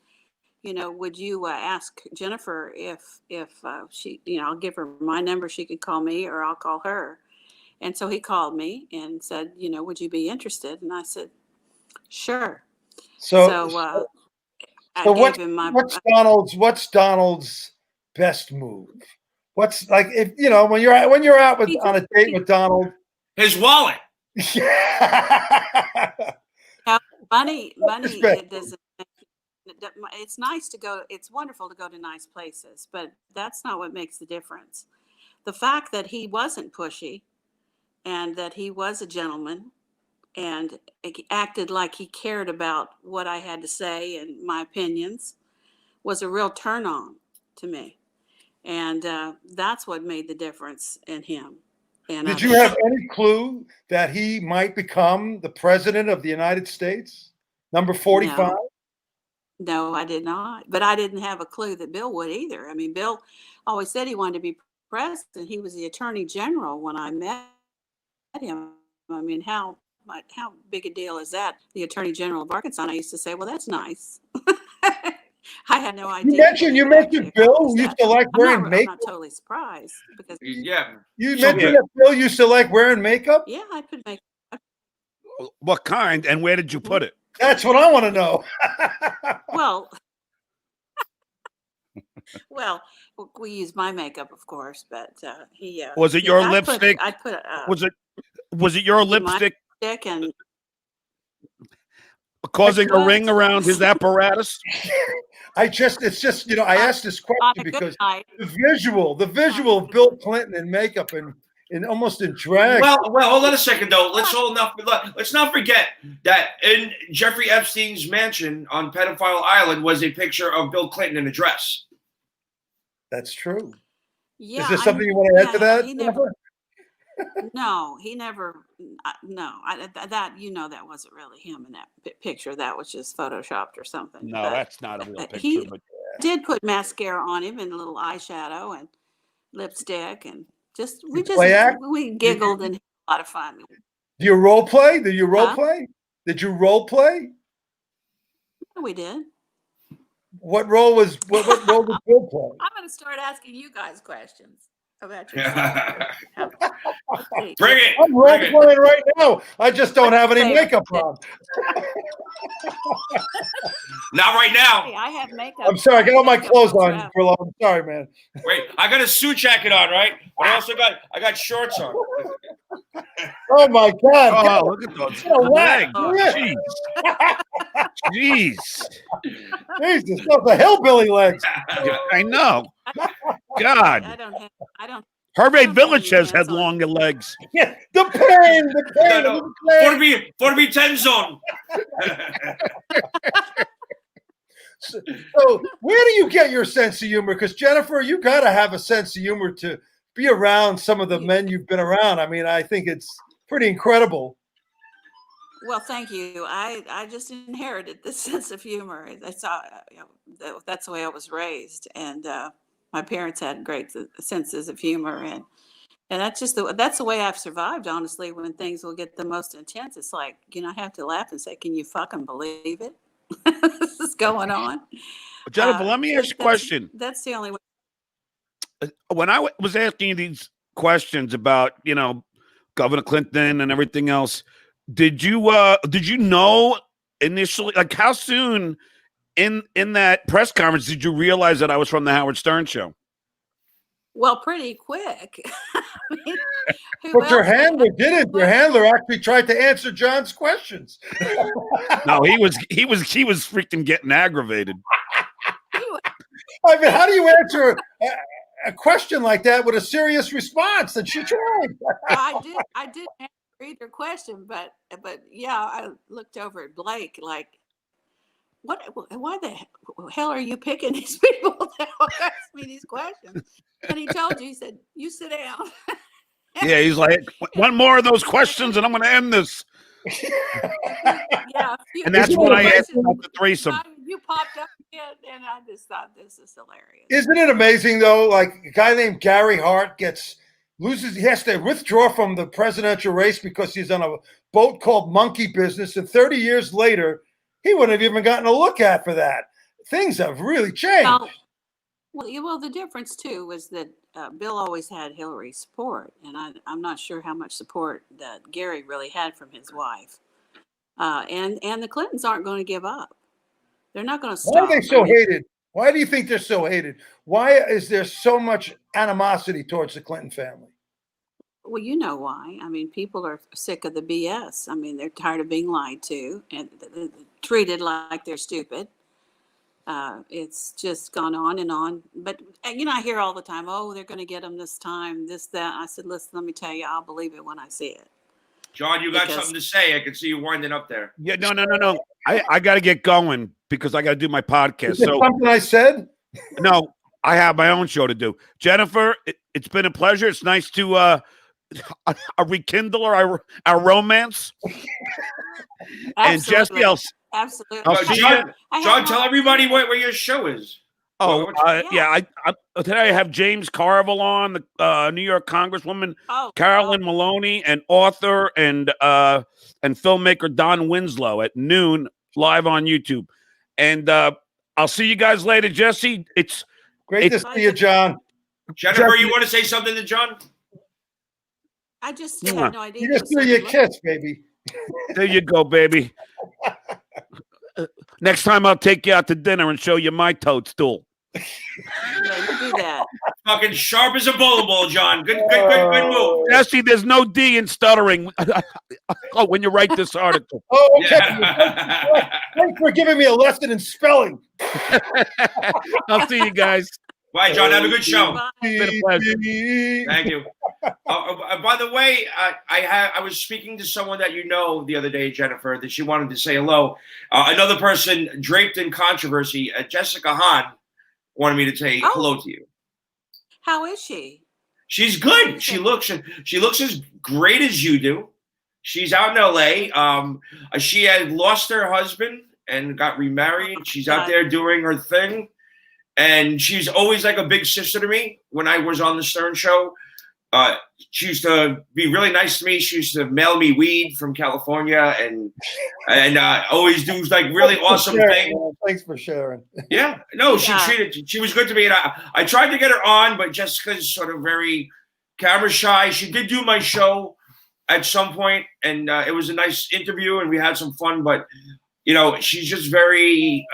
would you ask Gennifer if she, I'll give her my number, she could call me, or I'll call her. And so he called me and said, would you be interested? And I said, sure. So gave him my. What's Donald's best move? What's like if when you're out on a date with Donald? His wallet. Money. It doesn't. It's nice to go. It's wonderful to go to nice places, but that's not what makes the difference. The fact that he wasn't pushy, and that he was a gentleman, and acted like he cared about what I had to say and my opinions, was a real turn on to me. And that's what made the difference in him. And did you have any clue that he might become the president of the United States? Number 45? No, I did not. But I didn't have a clue that Bill would either. I mean, Bill always said he wanted to be president. He was the attorney general when I met him. I mean, how big a deal is that? The attorney general of Arkansas. And I used to say, well, that's nice. I had no idea. You mentioned Bill who used to like wearing makeup. I'm not totally surprised because You mentioned that Bill used to like wearing makeup. yeah, I put makeup. What kind and where did you put it? That's what I want to know. Well, we use my makeup, of course, but he was it your lipstick? I put was it your lipstick and causing a ring around his apparatus? I asked this question because the visual of Bill Clinton in makeup and almost in drag. Well, hold on a second though. Let's not forget that in Jeffrey Epstein's mansion on Pedophile Island was a picture of Bill Clinton in a dress. That's true. Yeah, is there something you want to add to that? No, he never. No, that wasn't really him in that picture. That was just photoshopped or something. No, that's not a real picture. He did put mascara on him and a little eyeshadow and lipstick, and we giggled and had a lot of fun. Do you role play? Did you role play? Did you role play? We did. What role did Bill play? I'm going to start asking you guys questions about your Bring it. I'm role playing right now. I just don't have any makeup on. Not right now. Hey, I have makeup. I'm sorry, I got all my clothes on, Grillo. I'm sorry, man. Wait, I got a suit jacket on, right? But I got shorts on. Oh my God! Oh, look at those legs! Jeez. Jesus, those are hillbilly legs. I know. God. I don't Hervey Village has had longer legs. Yeah, the pain. No. 4B10 zone. So where do you get your sense of humor? Because Gennifer, you got to have a sense of humor to be around some of the men you've been around. I mean, I think it's pretty incredible. Well, thank you. I just inherited this sense of humor. That's the way I was raised, and my parents had great senses of humor, and that's just that's the way I've survived. Honestly, when things will get the most intense, it's like I have to laugh and say, "Can you fucking believe it? This is going on." Jennifer, let me ask you a question. That's the only way. When I was asking you these questions about Governor Clinton and everything else, did you know initially, like how soon in that press conference did you realize that I was from the Howard Stern show? Well, pretty quick. But your handler didn't. Your handler actually tried to answer John's questions. No, he was freaking getting aggravated. I mean, how do you answer a question like that with a serious response? And she tried. I did answer either question, but yeah, I looked over at Blake like, why the hell are you picking these people that ask me these questions? And he told you, he said, "You sit down." Yeah, he's like, one more of those questions and I'm going to end this. Yeah. And that's when I asked about the threesome. You popped up again, and I just thought this is hilarious. Isn't it amazing, though? Like a guy named Gary Hart loses, he has to withdraw from the presidential race because he's on a boat called Monkey Business. And 30 years later, he wouldn't have even gotten a look at for that. Things have really changed. Well, the difference, too, was that Bill always had Hillary's support. And I'm not sure how much support that Gary really had from his wife. And the Clintons aren't going to give up. They're not going to stop. Why are they so hated? Why do you think they're so hated? Why is there so much animosity towards the Clinton family? Well, you know why. I mean, people are sick of the BS. I mean, they're tired of being lied to and treated like they're stupid. It's just gone on and on. But, I hear all the time, "Oh, they're going to get them this time, this, that." I said, "Listen, let me tell you, I'll believe it when I see it." John, you got something to say. I can see you winding up there. Yeah, no. I got to get going because I got to do my podcast. Is something I said? No, I have my own show to do. Jennifer, it's been a pleasure. It's nice to rekindle our romance. And Jesse, Absolutely. John, tell everybody where your show is. Oh, I today I have James Carville on, the New York Congresswoman Carolyn Maloney, and author and filmmaker Don Winslow at noon live on YouTube. And I'll see you guys later, Jesse. It's great to see you, John. Jennifer, you want to say something to John? I just had no idea. You just threw your kiss, baby. There you go, baby. Next time I'll take you out to dinner and show you my toadstool. Yeah, you do that. Fucking sharp as a bowling ball, John. Good move. Jesse, there's no D in stuttering. When you write this article. Oh, okay. Yeah. Thanks for giving me a lesson in spelling. I'll see you guys. Bye, John. Have a good show. It's been a pleasure. Thank you. By the way, I was speaking to someone that the other day, Jennifer, that she wanted to say hello. Another person draped in controversy, Jessica Hahn, wanted me to say hello to you. How is she? She's good. She looks as great as you do. She's out in LA. She had lost her husband and got remarried. She's out there doing her thing. And she's always like a big sister to me. When I was on the Stern Show, she used to be really nice to me. She used to mail me weed from California and always do like really awesome things. Thanks for sharing. Yeah, no, she was good to me. And I tried to get her on, but Jessica's sort of very camera shy. She did do my show at some point, and it was a nice interview, and we had some fun. But she's just very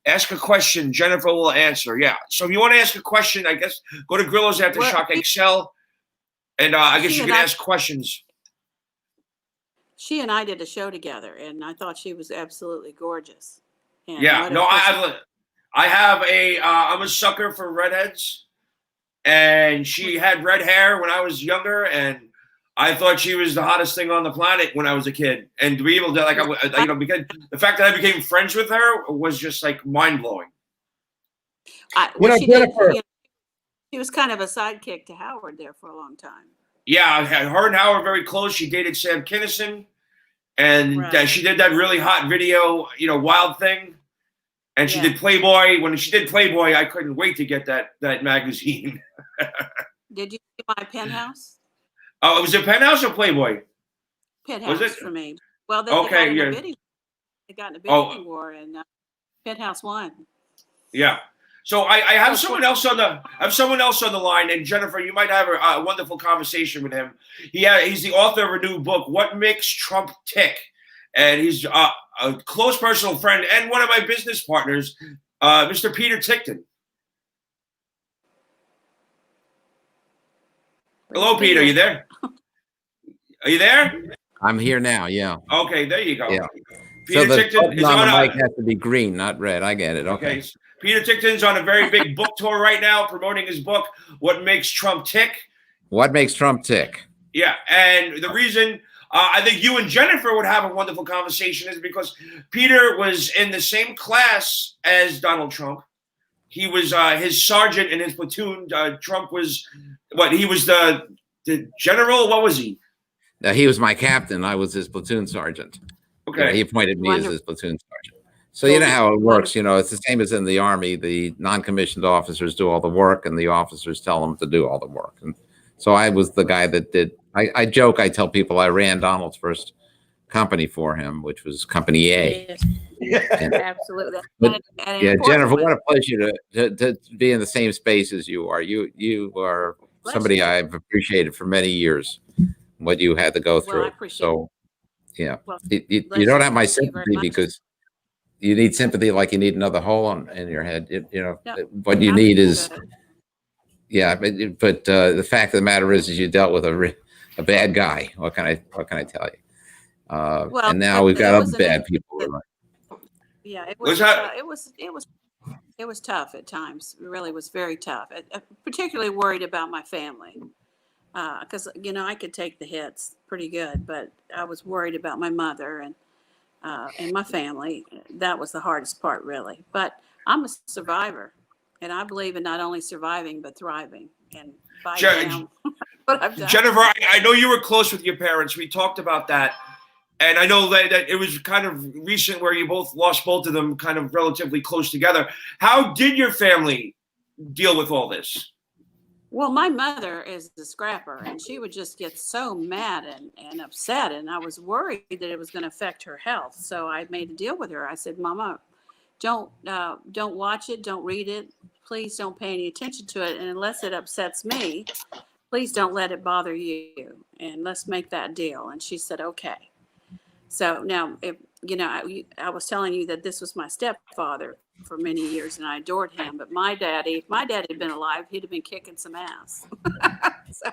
ask a question, Jennifer will answer. Yeah. So if you want to ask a question, I guess go to Grillo's AftershockXL, and I guess you can ask questions. She and I did a show together, and I thought she was absolutely gorgeous. And yeah. No, I have I'm a sucker for redheads. and she had red hair when I was younger, and I thought she was the hottest thing on the planet when I was a kid. And to be able to because the fact that I became friends with her was just like mind blowing. Gennifer. She was kind of a sidekick to Howard there for a long time. Yeah, her and Howard were very close. She dated Sam Kinison, and she did that really hot video, Wild Thing. And she did Playboy. When she did Playboy, I couldn't wait to get that magazine. Did you see my Penthouse? Oh, was it Penthouse or Playboy? Penthouse was it? for me. Well, they got in a bidding war, and Penthouse won. Yeah. So I have someone else on the line, and Gennifer, you might have a wonderful conversation with him. He's the author of a new book, What Makes Trump Tick, and he's a close personal friend and one of my business partners, Mr. Peter Tichton. Hello, Peter. Are you there? Are you there? I'm here now. Yeah. Okay, there you go. Yeah. Peter so the Tichton is on on the mic has to be green, not red. I get it. Okay. Peter Tichton's on a very big book tour right now, promoting his book, What Makes Trump Tick. What makes Trump tick? Yeah, and the reason I think you and Gennifer would have a wonderful conversation is because Peter was in the same class as Donald Trump. He was his sergeant in his platoon. Trump was he was the general. What was he? He was my captain. I was his platoon sergeant. Okay. He appointed me as his platoon sergeant. So you know how it works. It's the same as in the Army. The non-commissioned officers do all the work, and the officers tell them to do all the work. And so I was the guy that did. I joke. I tell people I ran Donald's first company for him, which was Company A. And, absolutely. Gennifer, what a pleasure to be in the same space as you are. You are somebody I've appreciated for many years. What you had to go through. Well, I appreciate it. Well, you don't have my sympathy because you need sympathy like you need another hole in your head. What you need is, but the fact of the matter is you dealt with a bad guy. What can I tell you? And now we've got other bad people. Yeah, it was tough at times. It really was very tough. I particularly worried about my family. Because I could take the hits pretty good, but I was worried about my mother and my family. That was the hardest part, really. But I'm a survivor, and I believe in not only surviving but thriving. And down what I've done. Gennifer, I know you were close with your parents. We talked about that, and I know that it was kind of recent where you both lost both of them, kind of relatively close together. How did your family deal with all this? Well, my mother is a scrapper, and she would just get so mad and upset, and I was worried that it was going to affect her health. So I made a deal with her. I said, Mama, don't watch it, don't read it. Please don't pay any attention to it, and unless it upsets me, please don't let it bother you, and let's make that deal. And she said, okay. So now, I was telling you that this was my stepfather for many years, and I adored him. But my daddy, if my dad had been alive, he'd have been kicking some ass. So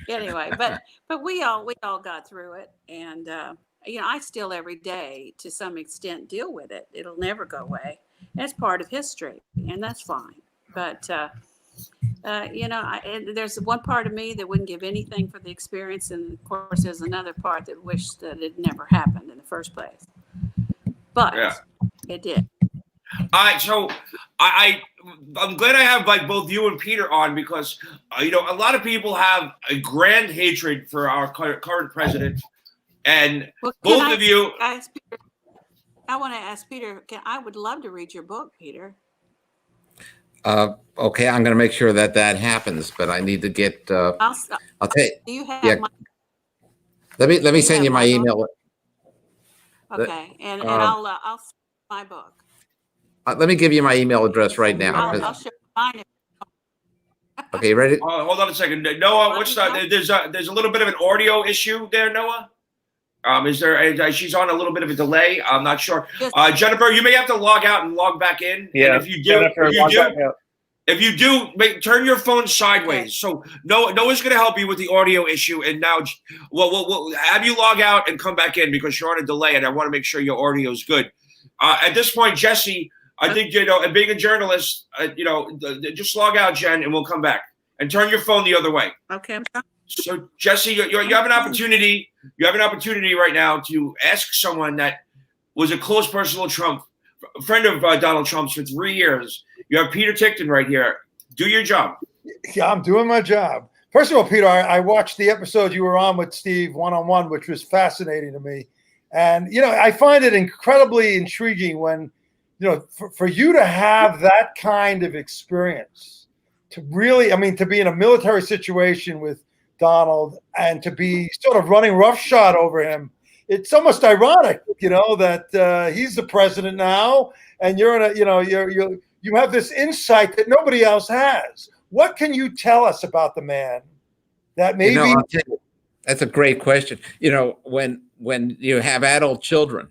anyway, but we all got through it, and I still every day to some extent deal with it. It'll never go away. That's part of history, and that's fine. But there's one part of me that wouldn't give anything for the experience, and of course, there's another part that wished that it never happened in the first place. But it did. So I'm glad I have both you and Peter on because a lot of people have a grand hatred for our current president, and both of you. I want to ask Peter. I would love to read your book, Peter. Okay, I'm going to make sure that happens, but I need to get. I'll take. Do you have? Let me send you my email. Okay, and I'll send my book. Let me give you my email address right now. I'll share mine. Okay, ready? Hold on a second, Noah. What's that? There's a little bit of an audio issue there, Noah. Is there? She's on a little bit of a delay. I'm not sure. Gennifer, you may have to log out and log back in. Yeah. And if you do, turn your phone sideways. So Noah's going to help you with the audio issue. And now, we'll have you log out and come back in because you're on a delay, and I want to make sure your audio is good. At this point, Jesse, I think and being a journalist, just log out, Jen, and we'll come back. and turn your phone the other way. Okay. So, Jesse, you have an opportunity. You have an opportunity right now to ask someone that was a close personal friend of Donald Trump's for 3 years. You have Peter Tichton right here. Do your job. Yeah, I'm doing my job. First of all, Peter, I watched the episode you were on with Steve one-on-one, which was fascinating to me. And, I find it incredibly intriguing when, for you to have that kind of experience, to really, to be in a military situation with Donald and to be sort of running roughshod over him. It's almost ironic, that he's the president now, and you're in you have this insight that nobody else has. What can you tell us about the man that maybe? I'll tell you, that's a great question. When you have adult children,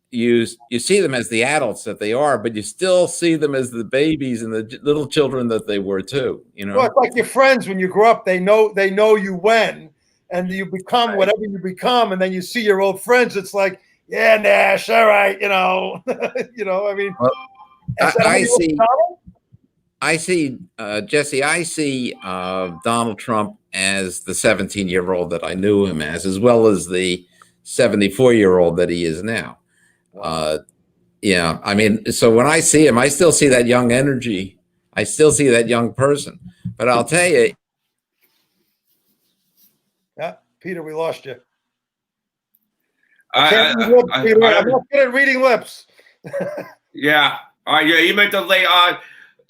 you see them as the adults that they are, but you still see them as the babies and the little children that they were too. Well, it's like your friends when you grow up. They know you when, and you become whatever you become, and then you see your old friends. It's like, yeah, Nash, all right, Well, I see, Jesse, I see Donald Trump as the 17-year-old that I knew him as well as the 74-year-old that he is now. So when I see him, I still see that young energy. I still see that young person. But I'll tell you. Yeah, Peter, we lost you. I'm not good at reading lips. Yeah. You meant to lay on.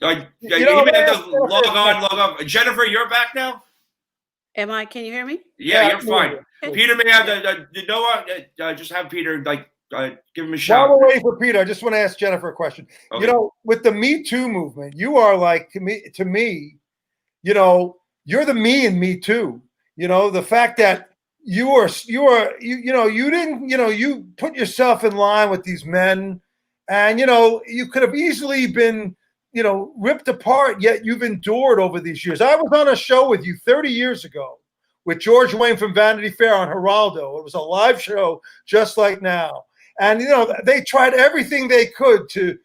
You meant to log on. Gennifer, you're back now? Am I? Can you hear me? Yeah, you're fine. Peter may have to, just have Peter, give him a shout. While we're waiting for Peter, I just want to ask Gennifer a question. Okay. With the Me Too movement, you are like, to me, you're the me in Me Too. The fact that you put yourself in line with these men, and you could have easily been ripped apart, yet you've endured over these years. I was on a show with you 30 years ago with George Wayne from Vanity Fair on Geraldo. It was a live show just like now. And, they tried everything they could to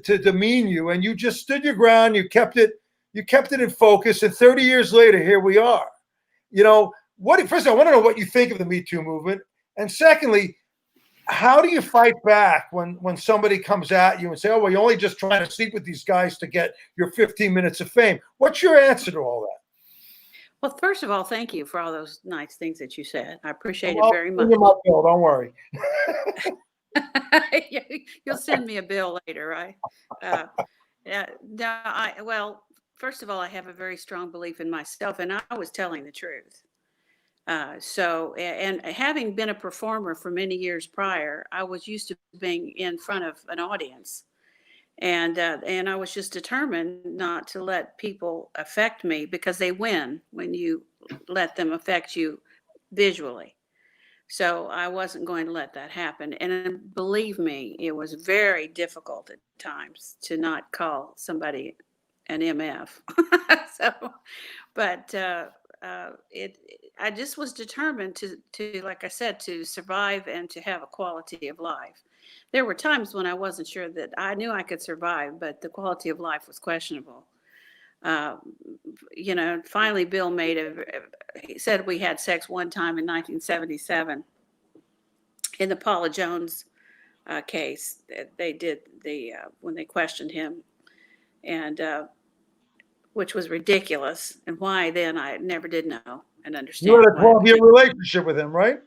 demean you, and you just stood your ground. You kept it in focus. And 30 years later, here we are. First of all, I want to know what you think of the Me Too movement. And secondly, how do you fight back when somebody comes at you and say, oh, well, you're only just trying to sleep with these guys to get your 15 minutes of fame? What's your answer to all that? Well, first of all, thank you for all those nice things that you said. I appreciate it very much. My bill, don't worry. You'll send me a bill later, right? Well, first of all, I have a very strong belief in myself, and I was telling the truth. And having been a performer for many years prior, I was used to being in front of an audience, and I was just determined not to let people affect me, because they win when you let them affect you visually. So I wasn't going to let that happen. And believe me, it was very difficult at times to not call somebody an MF. I just was determined to, like I said, to survive and to have a quality of life. There were times when I wasn't sure that I knew I could survive, but the quality of life was questionable. Finally, Bill he said we had sex one time in 1977 in the Paula Jones case. They did when they questioned him, and which was ridiculous. And why then, I never did know and understand. You had a 12-year relationship with him, right?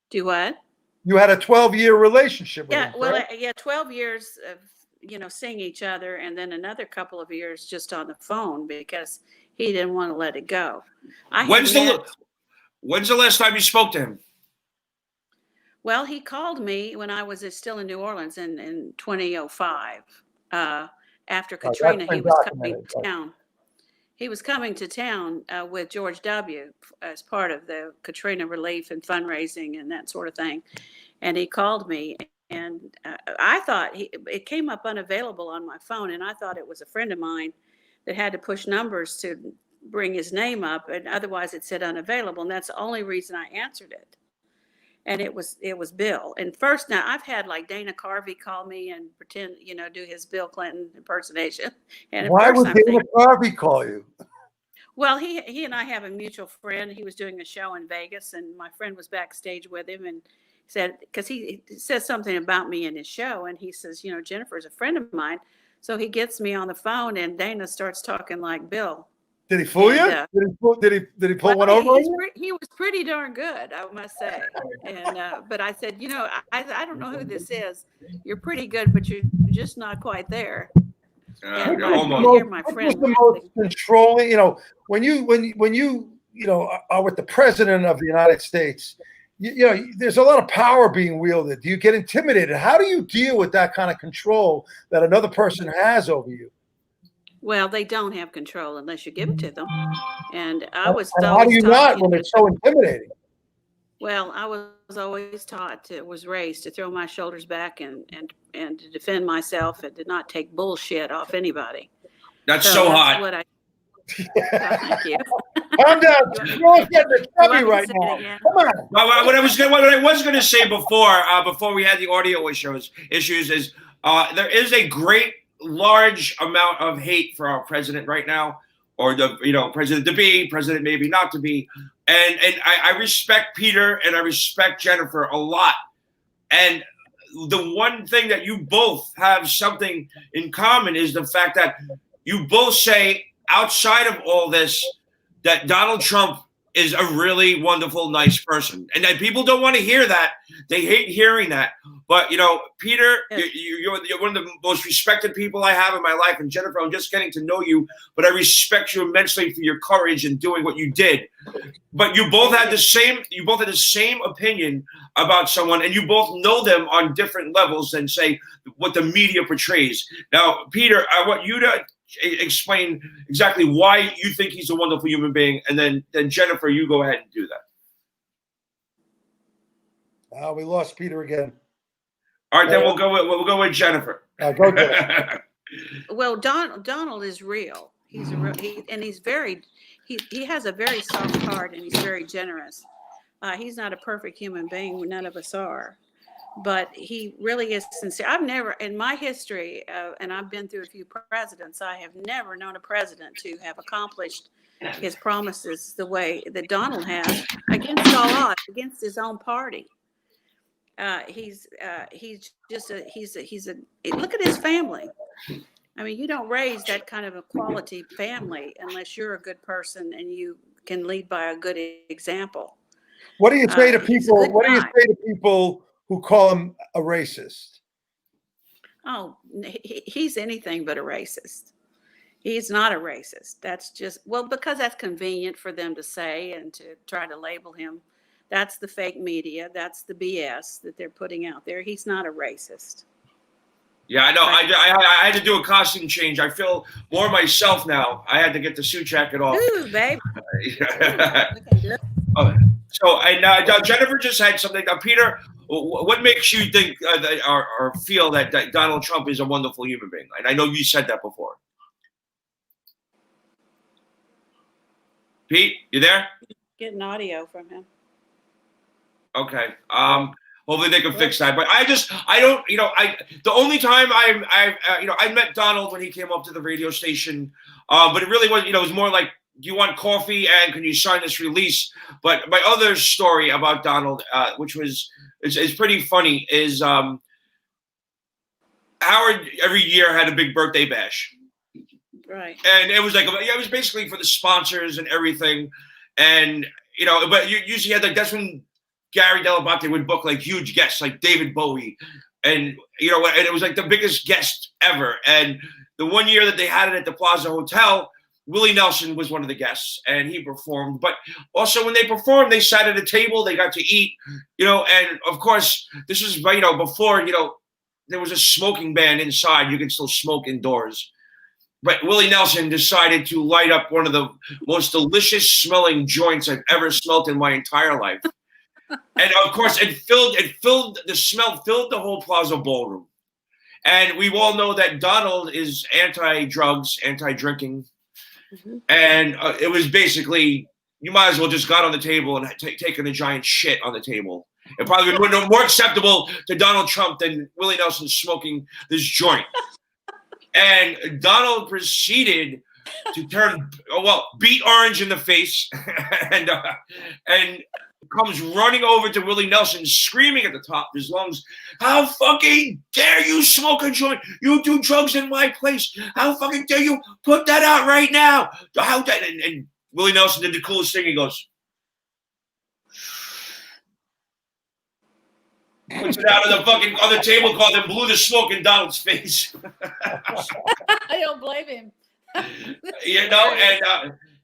Do what? You had a 12-year relationship with him. Well, 12 years of seeing each other, and then another couple of years just on the phone because he didn't want to let it go. When's the last time you spoke to him? Well, he called me when I was still in New Orleans in 2005. After Katrina, he was coming to town. He was coming to town with George W. as part of the Katrina relief and fundraising and that sort of thing. And he called me, and I thought it came up unavailable on my phone, and I thought it was a friend of mine that had to push numbers to bring his name up, and otherwise it said unavailable, and that's the only reason I answered it. And it was Bill. And first, now I've had like Dana Carvey call me and pretend, do his Bill Clinton impersonation. And why would Dana Carvey call you? Well, he and I have a mutual friend. He was doing a show in Vegas, and my friend was backstage with him, and said, because he says something about me in his show, and he says, you know, Gennifer is a friend of mine. So he gets me on the phone, and Dana starts talking like Bill. Did he fool you? Did he pull one over on you? He was pretty darn good, I must say. And but I said, you know, I don't know who this is. You're pretty good, but you're just not quite there. My friend the most controlling, you know, when you are with the president of the United States, you know, there's a lot of power being wielded. Do you get intimidated? How do you deal with that kind of control that another person has over you? Well, they don't have control unless you give it to them. And I was. And how do you not when it's so intimidating? Well, I was always taught was raised to throw my shoulders back and to defend myself and to not take bullshit off anybody. That's so hot. What I. Thank you. Calm down. You're getting chubby right now. Come on. Well, what I was going to say before we had the audio issues is there is a great large amount of hate for our president right now, or the president to be, president maybe not to be, and I respect Peter and I respect Gennifer a lot, and the one thing that you both have something in common is the fact that you both say outside of all this that Donald Trump is a really wonderful, nice person. And that people don't want to hear that. They hate hearing that. But, you know, Peter, you're one of the most respected people I have in my life. And Gennifer, I'm just getting to know you, but I respect you immensely for your courage in doing what you did. But you both had the same opinion about someone, and you both know them on different levels than, say, what the media portrays. Now, Peter, I want you to explain exactly why you think he's a wonderful human being, and then Gennifer, you go ahead and do that. We lost Peter again. All right, then we'll go with Gennifer. Go ahead. Well, Donald is real. He's he has a very soft heart, and he's very generous. He's not a perfect human being. None of us are. But he really is sincere. I've never, in my history, and I've been through a few presidents, I have never known a president to have accomplished his promises the way that Donald has, against all odds, against his own party. He's look at his family. I mean, you don't raise that kind of a quality family unless you're a good person and you can lead by a good example. What do you say to people? What do you say to people who call him a racist? Oh, he's anything but a racist. He's not a racist. That's just, well, because that's convenient for them to say and to try to label him. That's the fake media. That's the BS that they're putting out there. He's not a racist. Yeah, I know. I had to do a costume change. I feel more myself now. I had to get the suit jacket off. Ooh, babe. So, and Gennifer just had something. Peter, what makes you think or feel that Donald Trump is a wonderful human being? And I know you said that before. Pete, you there? Getting audio from him. Okay. Hopefully they can fix that. But the only time I met Donald when he came up to the radio station, but it really was, it was more like, do you want coffee and can you sign this release? But my other story about Donald, which is pretty funny, is Howard every year had a big birthday bash. Right. And it was like, it was basically for the sponsors and everything. And, but you usually had that's when Gary Dell'Abate would book like huge guests like David Bowie. And, and it was like the biggest guest ever. And the one year that they had it at the Plaza Hotel, Willie Nelson was one of the guests and he performed. But also when they performed, they sat at a table, they got to eat, and of course, this was, before, there was a smoking ban inside. You could still smoke indoors. But Willie Nelson decided to light up one of the most delicious smelling joints I've ever smelled in my entire life. And of course, the smell filled the whole Plaza Ballroom. And we all know that Donald is anti-drugs, anti-drinking. Mm-hmm. And it was basically, you might as well just got on the table and taken a giant shit on the table. It probably would have been more acceptable to Donald Trump than Willie Nelson smoking this joint. And Donald proceeded to beat Orange in the face, and comes running over to Willie Nelson, screaming at the top of his lungs, "How fucking dare you smoke a joint? You do drugs in my place. How fucking dare you put that out right now?" And Willie Nelson did the coolest thing. He goes, puts it out on the tablecloth and blew the smoke in Donald's face. I don't blame him. You know,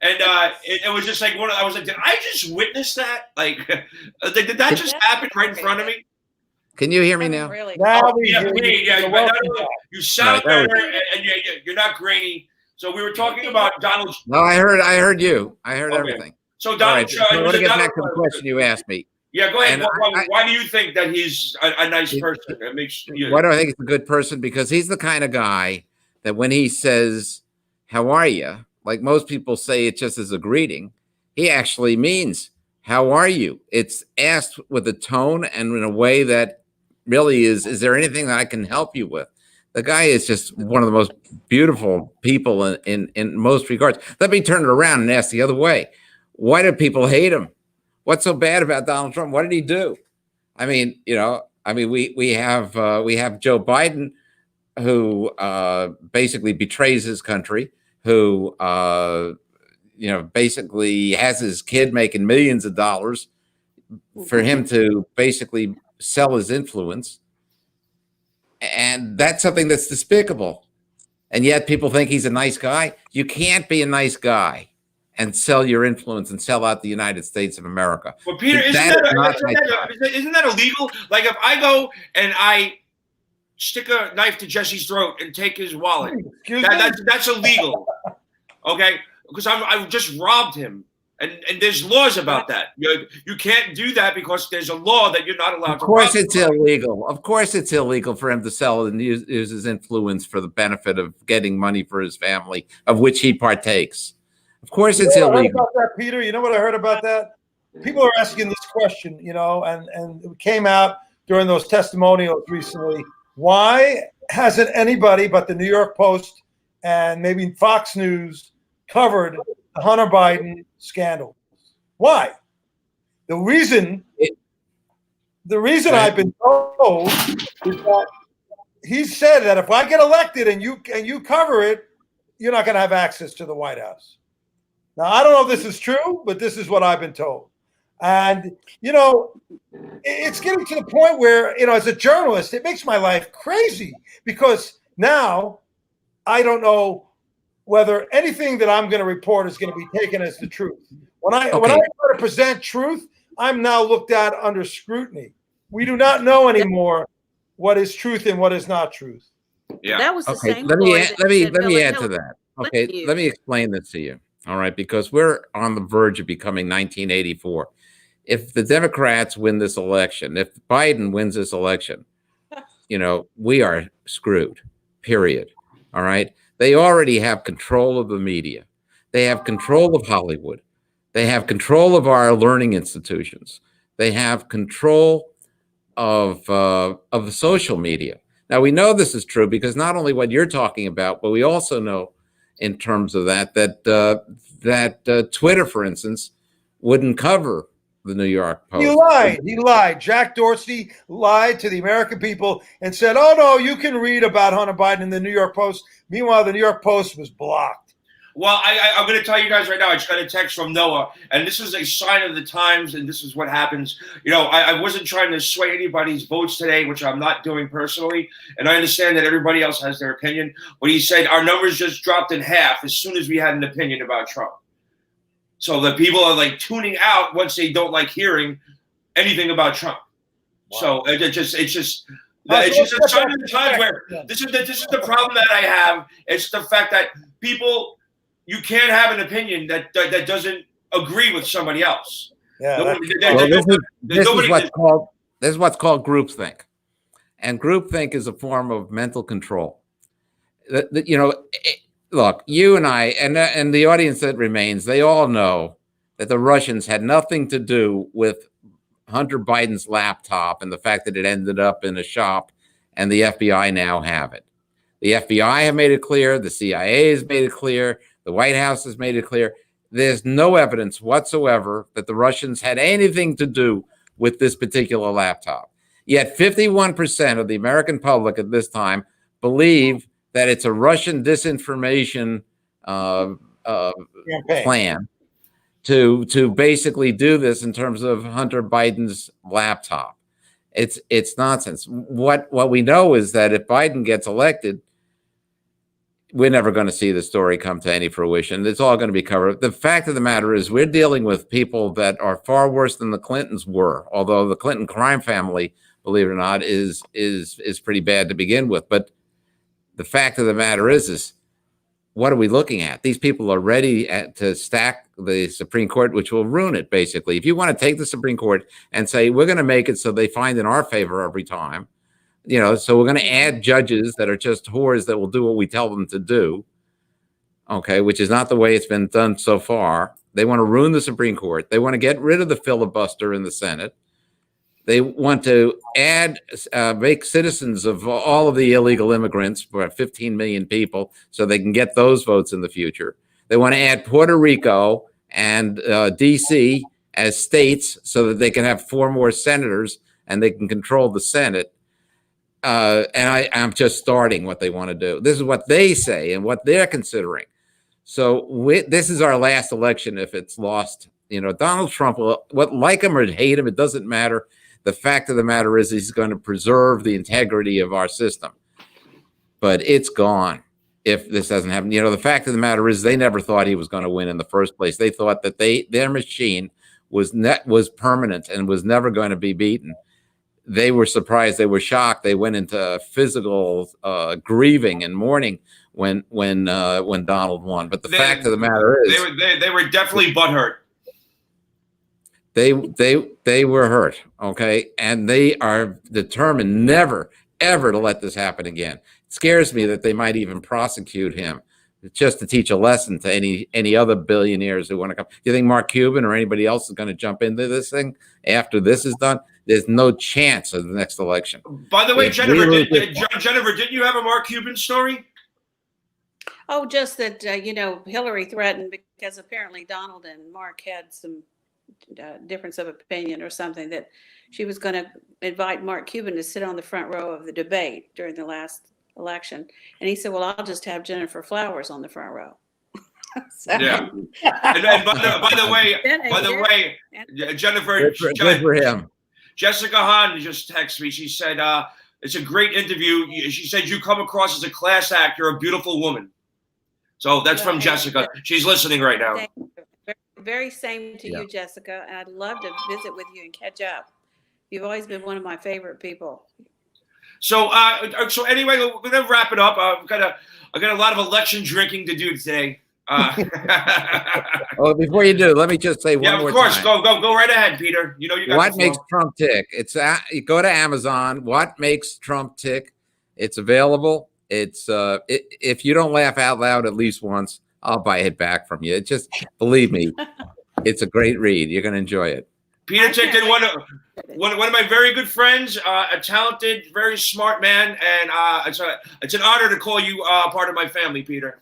it was just like I was like, did I just witness that? Like, did that just happen right in front of me? Can you hear me now? Really? Now You sound better, and you're not grainy. So we were talking about Donald. No, I heard you. I heard everything. So Donald Trump. I want to get back to the question you asked me. Yeah, go ahead. Why do you think that he's a nice person? It makes you. Why do I think he's a good person? Because he's the kind of guy that when he says, "How are you?" like most people say it just as a greeting, he actually means, "How are you?" It's asked with a tone and in a way that really is there anything that I can help you with? The guy is just one of the most beautiful people in most regards. Let me turn it around and ask the other way. Why do people hate him? What's so bad about Donald Trump? What did he do? I mean, we have Joe Biden, who basically betrays his country, who basically has his kid making millions of dollars for him to basically sell his influence. And that's something that's despicable. And yet people think he's a nice guy. You can't be a nice guy and sell your influence and sell out the United States of America. Well, Peter, isn't that illegal? Like if I go and I stick a knife to Jesse's throat and take his wallet, that's illegal. Okay? Because I've just robbed him. And there's laws about that. You can't do that because there's a law that you're not allowed to. Of course it's illegal. Of course it's illegal for him to sell and use his influence for the benefit of getting money for his family, of which he partakes. Of course it's illegal. I heard about that, Peter? You know what I heard about that? People are asking this question, and it came out during those testimonials recently. Why hasn't anybody but the New York Post and maybe Fox News covered the Hunter Biden scandal? Why? The reason I've been told is that he said that if I get elected and you cover it, you're not going to have access to the White House. Now, I don't know if this is true, but this is what I've been told. And, it's getting to the point where, as a journalist, it makes my life crazy because now I don't know whether anything that I'm going to report is going to be taken as the truth. When I try to present truth, I'm now looked at under scrutiny. We do not know anymore what is truth and what is not truth. Yeah. That was the same. Let me add to that. Okay, let me explain this to you. All right, because we're on the verge of becoming 1984. If the Democrats win this election, if Biden wins this election, we are screwed, period. All right. They already have control of the media. They have control of Hollywood. They have control of our learning institutions. They have control of the social media. Now, we know this is true because not only what you're talking about, but we also know in terms of that Twitter, for instance, wouldn't cover the New York Post. He lied. Jack Dorsey lied to the American people and said, "Oh no, you can read about Hunter Biden in the New York Post." Meanwhile, the New York Post was blocked. Well, I'm going to tell you guys right now. I just got a text from Noah, and this is a sign of the times, and this is what happens. I wasn't trying to sway anybody's votes today, which I'm not doing personally, and I understand that everybody else has their opinion. But he said our numbers just dropped in half as soon as we had an opinion about Trump. So the people are like tuning out once they don't like hearing anything about Trump. Wow. So it's just a sign of the times where this is the problem that I have. It's the fact that people, you can't have an opinion that doesn't agree with somebody else. Yeah, this is what's called groupthink, and groupthink is a form of mental control. Look, you and I and the audience that remains, they all know that the Russians had nothing to do with Hunter Biden's laptop and the fact that it ended up in a shop, and the FBI now have it. The FBI have made it clear. The CIA has made it clear. The White House has made it clear. There's no evidence whatsoever that the Russians had anything to do with this particular laptop. Yet 51% of the American public at this time believe that it's a Russian disinformation plan to basically do this in terms of Hunter Biden's laptop. It's nonsense. What we know is that if Biden gets elected, we're never going to see the story come to any fruition. It's all going to be covered. The fact of the matter is we're dealing with people that are far worse than the Clintons were, although the Clinton crime family, believe it or not, is pretty bad to begin with. But the fact of the matter is what are we looking at? These people are ready to stack the Supreme Court, which will ruin it, basically. If you want to take the Supreme Court and say, we're going to make it so they find in our favor every time, so we're going to add judges that are just whores that will do what we tell them to do, okay, which is not the way it's been done so far. They want to ruin the Supreme Court. They want to get rid of the filibuster in the Senate. They want to make citizens of all of the illegal immigrants, for 15 million people, so they can get those votes in the future. They want to add Puerto Rico and D.C. as states so that they can have 4 more senators and they can control the Senate. And I'm just starting what they want to do. This is what they say and what they're considering. So this is our last election if it's lost. Donald Trump, like him or hate him, it doesn't matter. The fact of the matter is he's going to preserve the integrity of our system. But it's gone if this doesn't happen. The fact of the matter is they never thought he was going to win in the first place. They thought that their machine was permanent and was never going to be beaten. They were surprised. They were shocked. They went into physical grieving and mourning when Donald won. But the fact of the matter is, they were definitely butthurt. They were hurt, okay, and they are determined never ever to let this happen again. It scares me that they might even prosecute him just to teach a lesson to any other billionaires who want to come. Do you think Mark Cuban or anybody else is going to jump into this thing after this is done? There's no chance of the next election. By the way, Gennifer, didn't you have a Mark Cuban story? Oh, just that, Hillary threatened because apparently Donald and Mark had some difference of opinion or something, that she was going to invite Mark Cuban to sit on the front row of the debate during the last election. And he said, well, I'll just have Gennifer Flowers on the front row. Yeah. And by the way, Gennifer, good for him. Jessica Hahn just texted me. She said, it's a great interview. She said, you come across as a class act. You're a beautiful woman. So that's from Jessica. She's listening right now. Very same to you, Jessica. And I'd love to visit with you and catch up. You've always been one of my favorite people. So anyway, we're gonna wrap it up. I got a lot of election drinking to do today. Well, before you do, let me just say one more time. Yeah, of course. Go right ahead, Peter. You got What makes Trump tick? You go to Amazon. What makes Trump tick? It's available. It's if you don't laugh out loud at least once, I'll buy it back from you. It just, believe me, it's a great read. You're going to enjoy it. Peter Tichton, one of my very good friends, a talented, very smart man, and it's an honor to call you part of my family, Peter.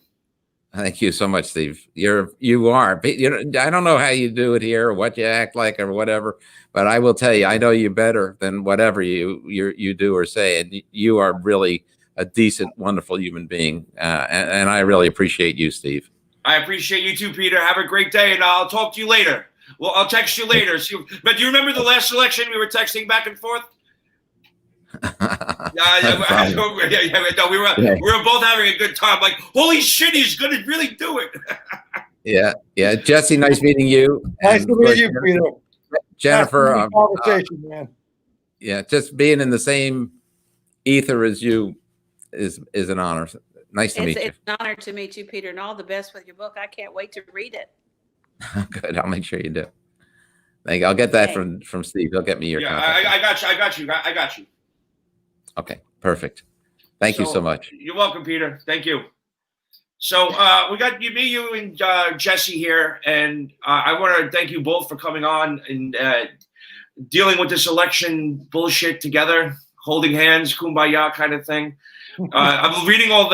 Thank you so much, Steve. You are. I don't know how you do it here or what you act like or whatever, but I will tell you, I know you better than whatever you do or say, and you are really a decent, wonderful human being, and I really appreciate you, Steve. I appreciate you too, Peter. Have a great day, and I'll talk to you later. Well, I'll text you later. But do you remember the last election we were texting back and forth? We were both having a good time. Like, holy shit, he's going to really do it. Yeah. Jesse, nice meeting you. Nice to meet you, Peter. Jennifer, conversation, man. Yeah, just being in the same ether as you is an honor. Nice to meet you. It's an honor to meet you, Peter, and all the best with your book. I can't wait to read it. Good. I'll make sure you do. Thank you. I'll get that from Steve. He'll get me your contact. I got you. Okay, perfect. Thank you so much. You're welcome, Peter. Thank you. So we got you and Jesse here, and I want to thank you both for coming on and dealing with this election bullshit together, holding hands, kumbaya kind of thing. I'm reading all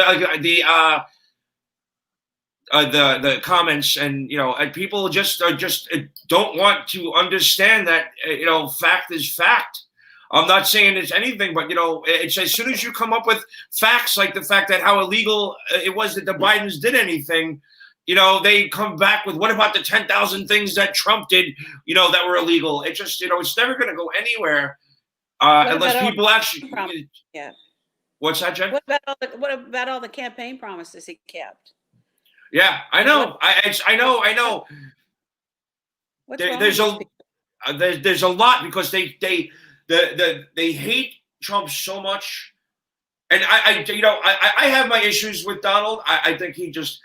the comments, and and people just don't want to understand that fact is fact. I'm not saying it's anything, but it's as soon as you come up with facts like the fact that how illegal it was that the Bidens did anything, they come back with, what about the 10,000 things that Trump did, that were illegal? It just, it's never going to go anywhere unless people actually. Yeah. What's that, Jen? What about all the campaign promises he kept? Yeah, I know. I know. There's a lot because they hate Trump so much, and I have my issues with Donald. I think he just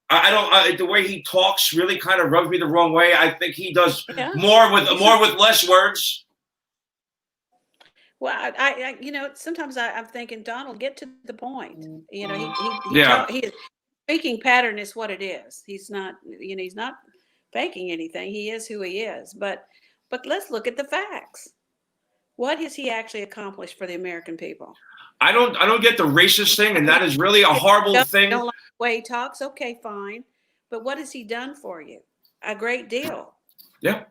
the way he talks really kind of rubs me the wrong way. I think he does more with less words. Well, I sometimes I'm thinking, Donald, get to the point. His speaking pattern is what it is. He's not faking anything. He is who he is. But let's look at the facts. What has he actually accomplished for the American people? I don't get the racist thing, and that is really a horrible thing. Don't like the way he talks? Okay, fine. But what has he done for you? A great deal. Yeah.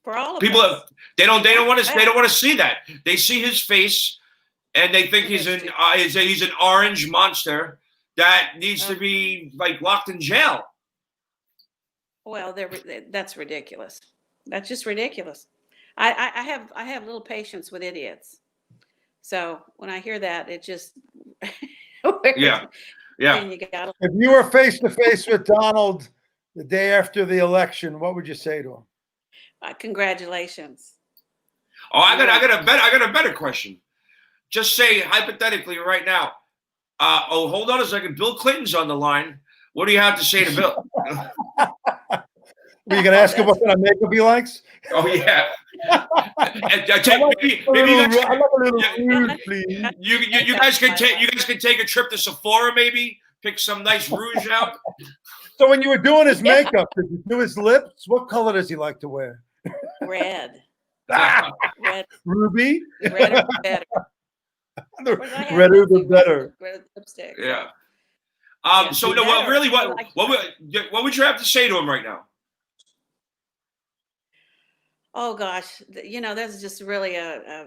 For all of people, us. they don't want to see that. They see his face, and they think he's an orange monster that needs to be locked in jail. Well, that's ridiculous. That's just ridiculous. I have little patience with idiots. So when I hear that, it just yeah. If you were face to face with Donald the day after the election, what would you say to him? Congratulations. Oh, I got a better question. Just say hypothetically right now. Hold on a second. Bill Clinton's on the line. What do you have to say to Bill? Were you going to ask him what kind of makeup he likes? Oh yeah. You guys can take a trip to Sephora, maybe pick some nice rouge out. So when you were doing his makeup, did you do his lips? What color does he like to wear? Red. Red. Ruby. Red or better. Redder the better. Red lipstick. Yeah. So no, well, really, what would you have to say to him right now? Oh gosh, there's just really a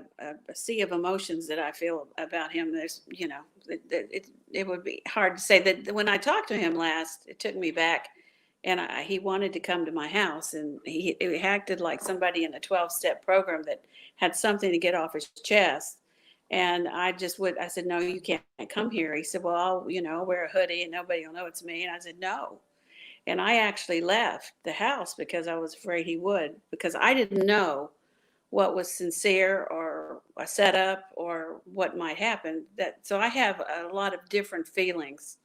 sea of emotions that I feel about him. There's, it would be hard to say that when I talked to him last, it took me back, and he wanted to come to my house, and he acted like somebody in a 12-step program that had something to get off his chest. And I said, no, you can't come here. He said, well, I'll wear a hoodie and nobody will know it's me. And I said, no. And I actually left the house because I was afraid he would, because I didn't know what was sincere or a setup or what might happen. So I have a lot of different feelings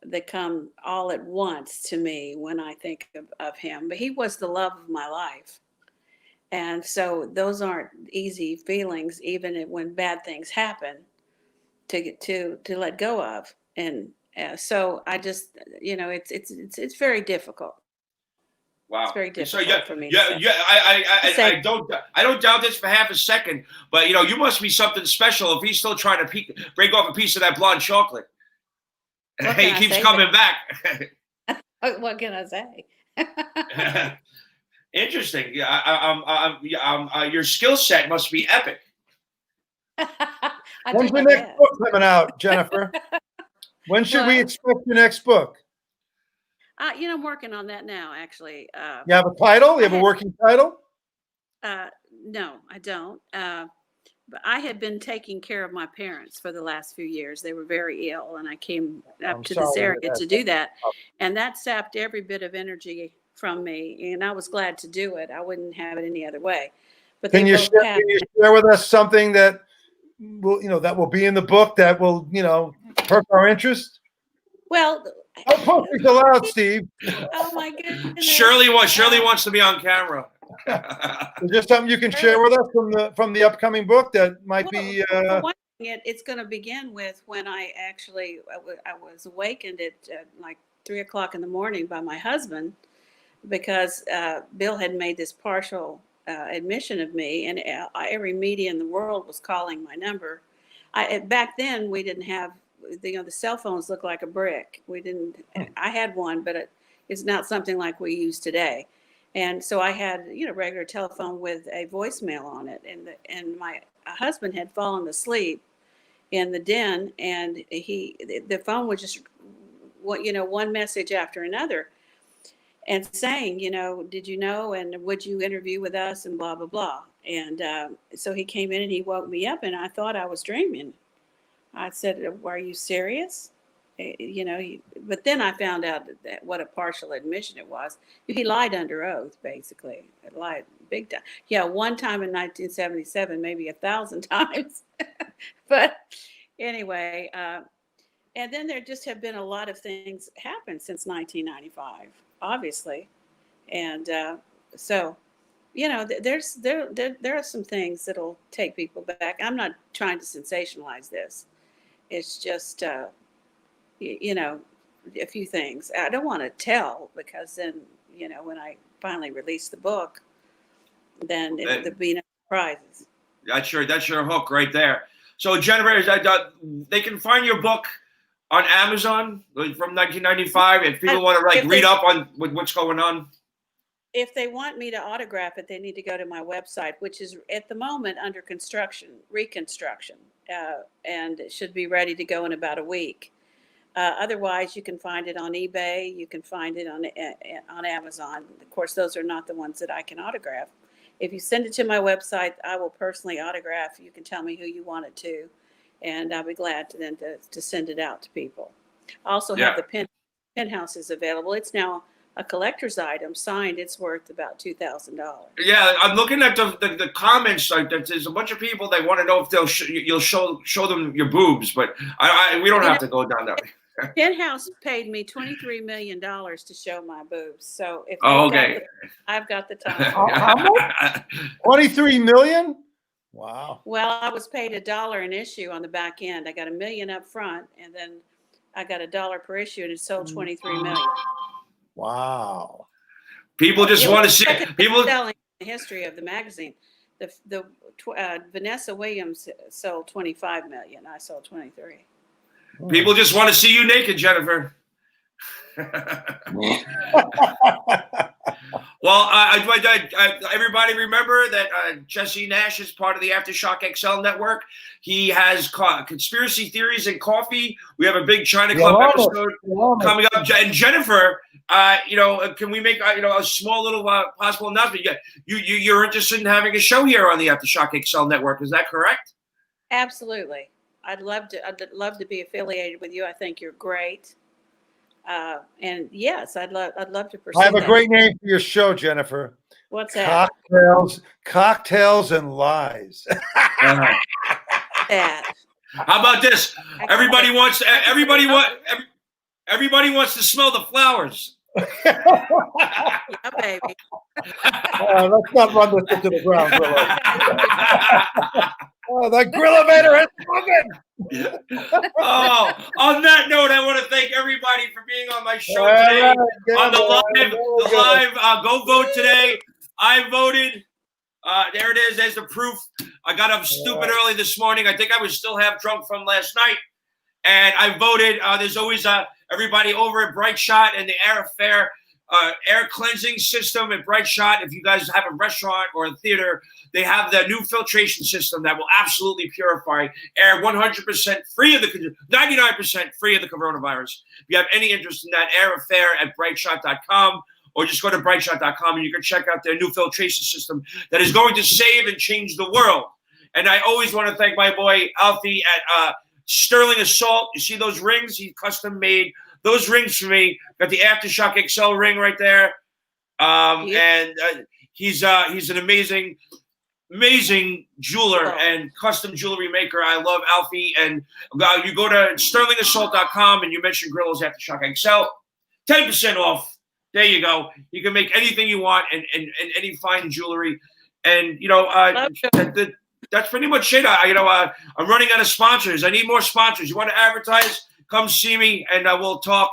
that come all at once to me when I think of him. But he was the love of my life. And so those aren't easy feelings, even when bad things happen, to let go of. And so I just, it's very difficult. Wow, it's very difficult for me. I don't doubt this for half a second. But you must be something special if he's still trying to break off a piece of that blonde chocolate. He keeps coming back. What can I say? Interesting. Your skill set must be epic. When's the next book coming out, Gennifer? When should we expect your next book? I'm working on that now, actually. You have a title? You have a working title? No, I don't. But I had been taking care of my parents for the last few years. They were very ill, and I came up to this area to do that. And that sapped every bit of energy from me, and I was glad to do it. I wouldn't have it any other way. But can you share with us something that will be in the book that will perk our interest? Well, don't post it aloud, Steve. Oh my goodness! Shirley wants to be on camera. Is there something you can share with us from the upcoming book that might be? It's going to begin with when I was awakened at like 3:00 in the morning by my husband, because Bill had made this partial admission of me, and every media in the world was calling my number. Back then we didn't have the cell phones look like a brick. We didn't. I had one, but it's not something like we use today. And so I had, regular telephone with a voicemail on it, and my husband had fallen asleep in the den, and the phone was just one message after another, and saying, did you know, and would you interview with us, and blah blah blah. And so he came in and he woke me up, and I thought I was dreaming. I said, "Are you serious?" But then I found out that what a partial admission it was. He lied under oath, basically. He lied big time. Yeah, one time in 1977, maybe 1,000 times. But anyway, and then there just have been a lot of things happen since 1995, obviously. And so, there are some things that'll take people back. I'm not trying to sensationalize this. It's just, a few things. I don't want to tell, because then, when I finally release the book, then there'll be no surprises. That's your hook right there. So Gennifer, they can find your book on Amazon from 1995 if people want to read up on what's going on. If they want me to autograph it, they need to go to my website, which is at the moment under reconstruction, and it should be ready to go in about a week. Otherwise, you can find it on eBay. You can find it on Amazon. Of course, those are not the ones that I can autograph. If you send it to my website, I will personally autograph. You can tell me who you want it to, and I'll be glad to send it out to people. I also have the penthouses available. It's now a collector's item, signed. It's worth about $2,000. Yeah, I'm looking at the comments. Like, there's a bunch of people. They want to know if you'll show them your boobs, but we don't have to go down that way. Penthouse paid me $23 million to show my boobs. So if I've got the time. How much? $23 million? Wow. Well, I was paid $1 an issue on the back end. I got $1 million up front, and then I got $1 per issue, and it sold $23 million. Wow. People just want to see people selling the history of the magazine. The Vanessa Williams sold $25 million. I sold $23. People just want to see you naked, Gennifer. Well, everybody remember that Jesse Nash is part of the AftershockXL network. He has conspiracy theories and coffee. We have a big China Club episode coming up. And Gennifer, can we make a small little possible announcement? You're interested in having a show here on the AftershockXL network? Is that correct? Absolutely. I'd love to be affiliated with you. I think you're great. And yes, I'd love to pursue. I have a great name for your show, Gennifer. What's that? Cocktails and lies. That. How about this? Everybody wants to smell the flowers. Yeah, baby. Let's not run this into the ground, Grillo. Oh, the Grillovator has spoken. Oh, on that note, I want to thank everybody for being on my show today. On the live, go vote today. I voted. There it is. There's the proof. I got up stupid early this morning. I think I was still half drunk from last night. And I voted. There's always everybody over at Bright Shot and the air cleansing system at Bright Shot. If you guys have a restaurant or a theater, they have the new filtration system that will absolutely purify air 100% free of 99% free of the coronavirus. If you have any interest in that, air affair at brightshot.com, or just go to brightshot.com and you can check out their new filtration system that is going to save and change the world. And I always want to thank my boy Alfie at Sterling Assault. You see those rings? He custom made those rings for me. Got the AftershockXL ring right there. And he's an amazing jeweler and custom jewelry maker. I love Alfie. And you go to sterlingassault.com and you mention Grillo's AftershockXL, 10% off. There you go. You can make anything you want and any fine jewelry. And that's pretty much it. I'm running out of sponsors. I need more sponsors. You want to advertise? Come see me, and we'll talk.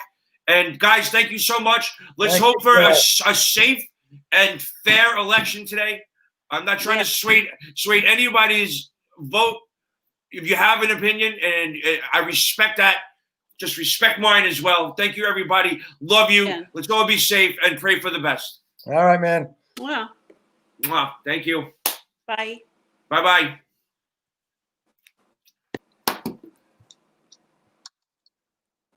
And guys, thank you so much. Let's hope for a safe and fair election today. I'm not trying to sway anybody's vote, if you have an opinion, and I respect that, just respect mine as well. Thank you, everybody. Love you. Yeah. Let's all be safe and pray for the best. All right, man. Well, Thank you. bye. Bye-bye.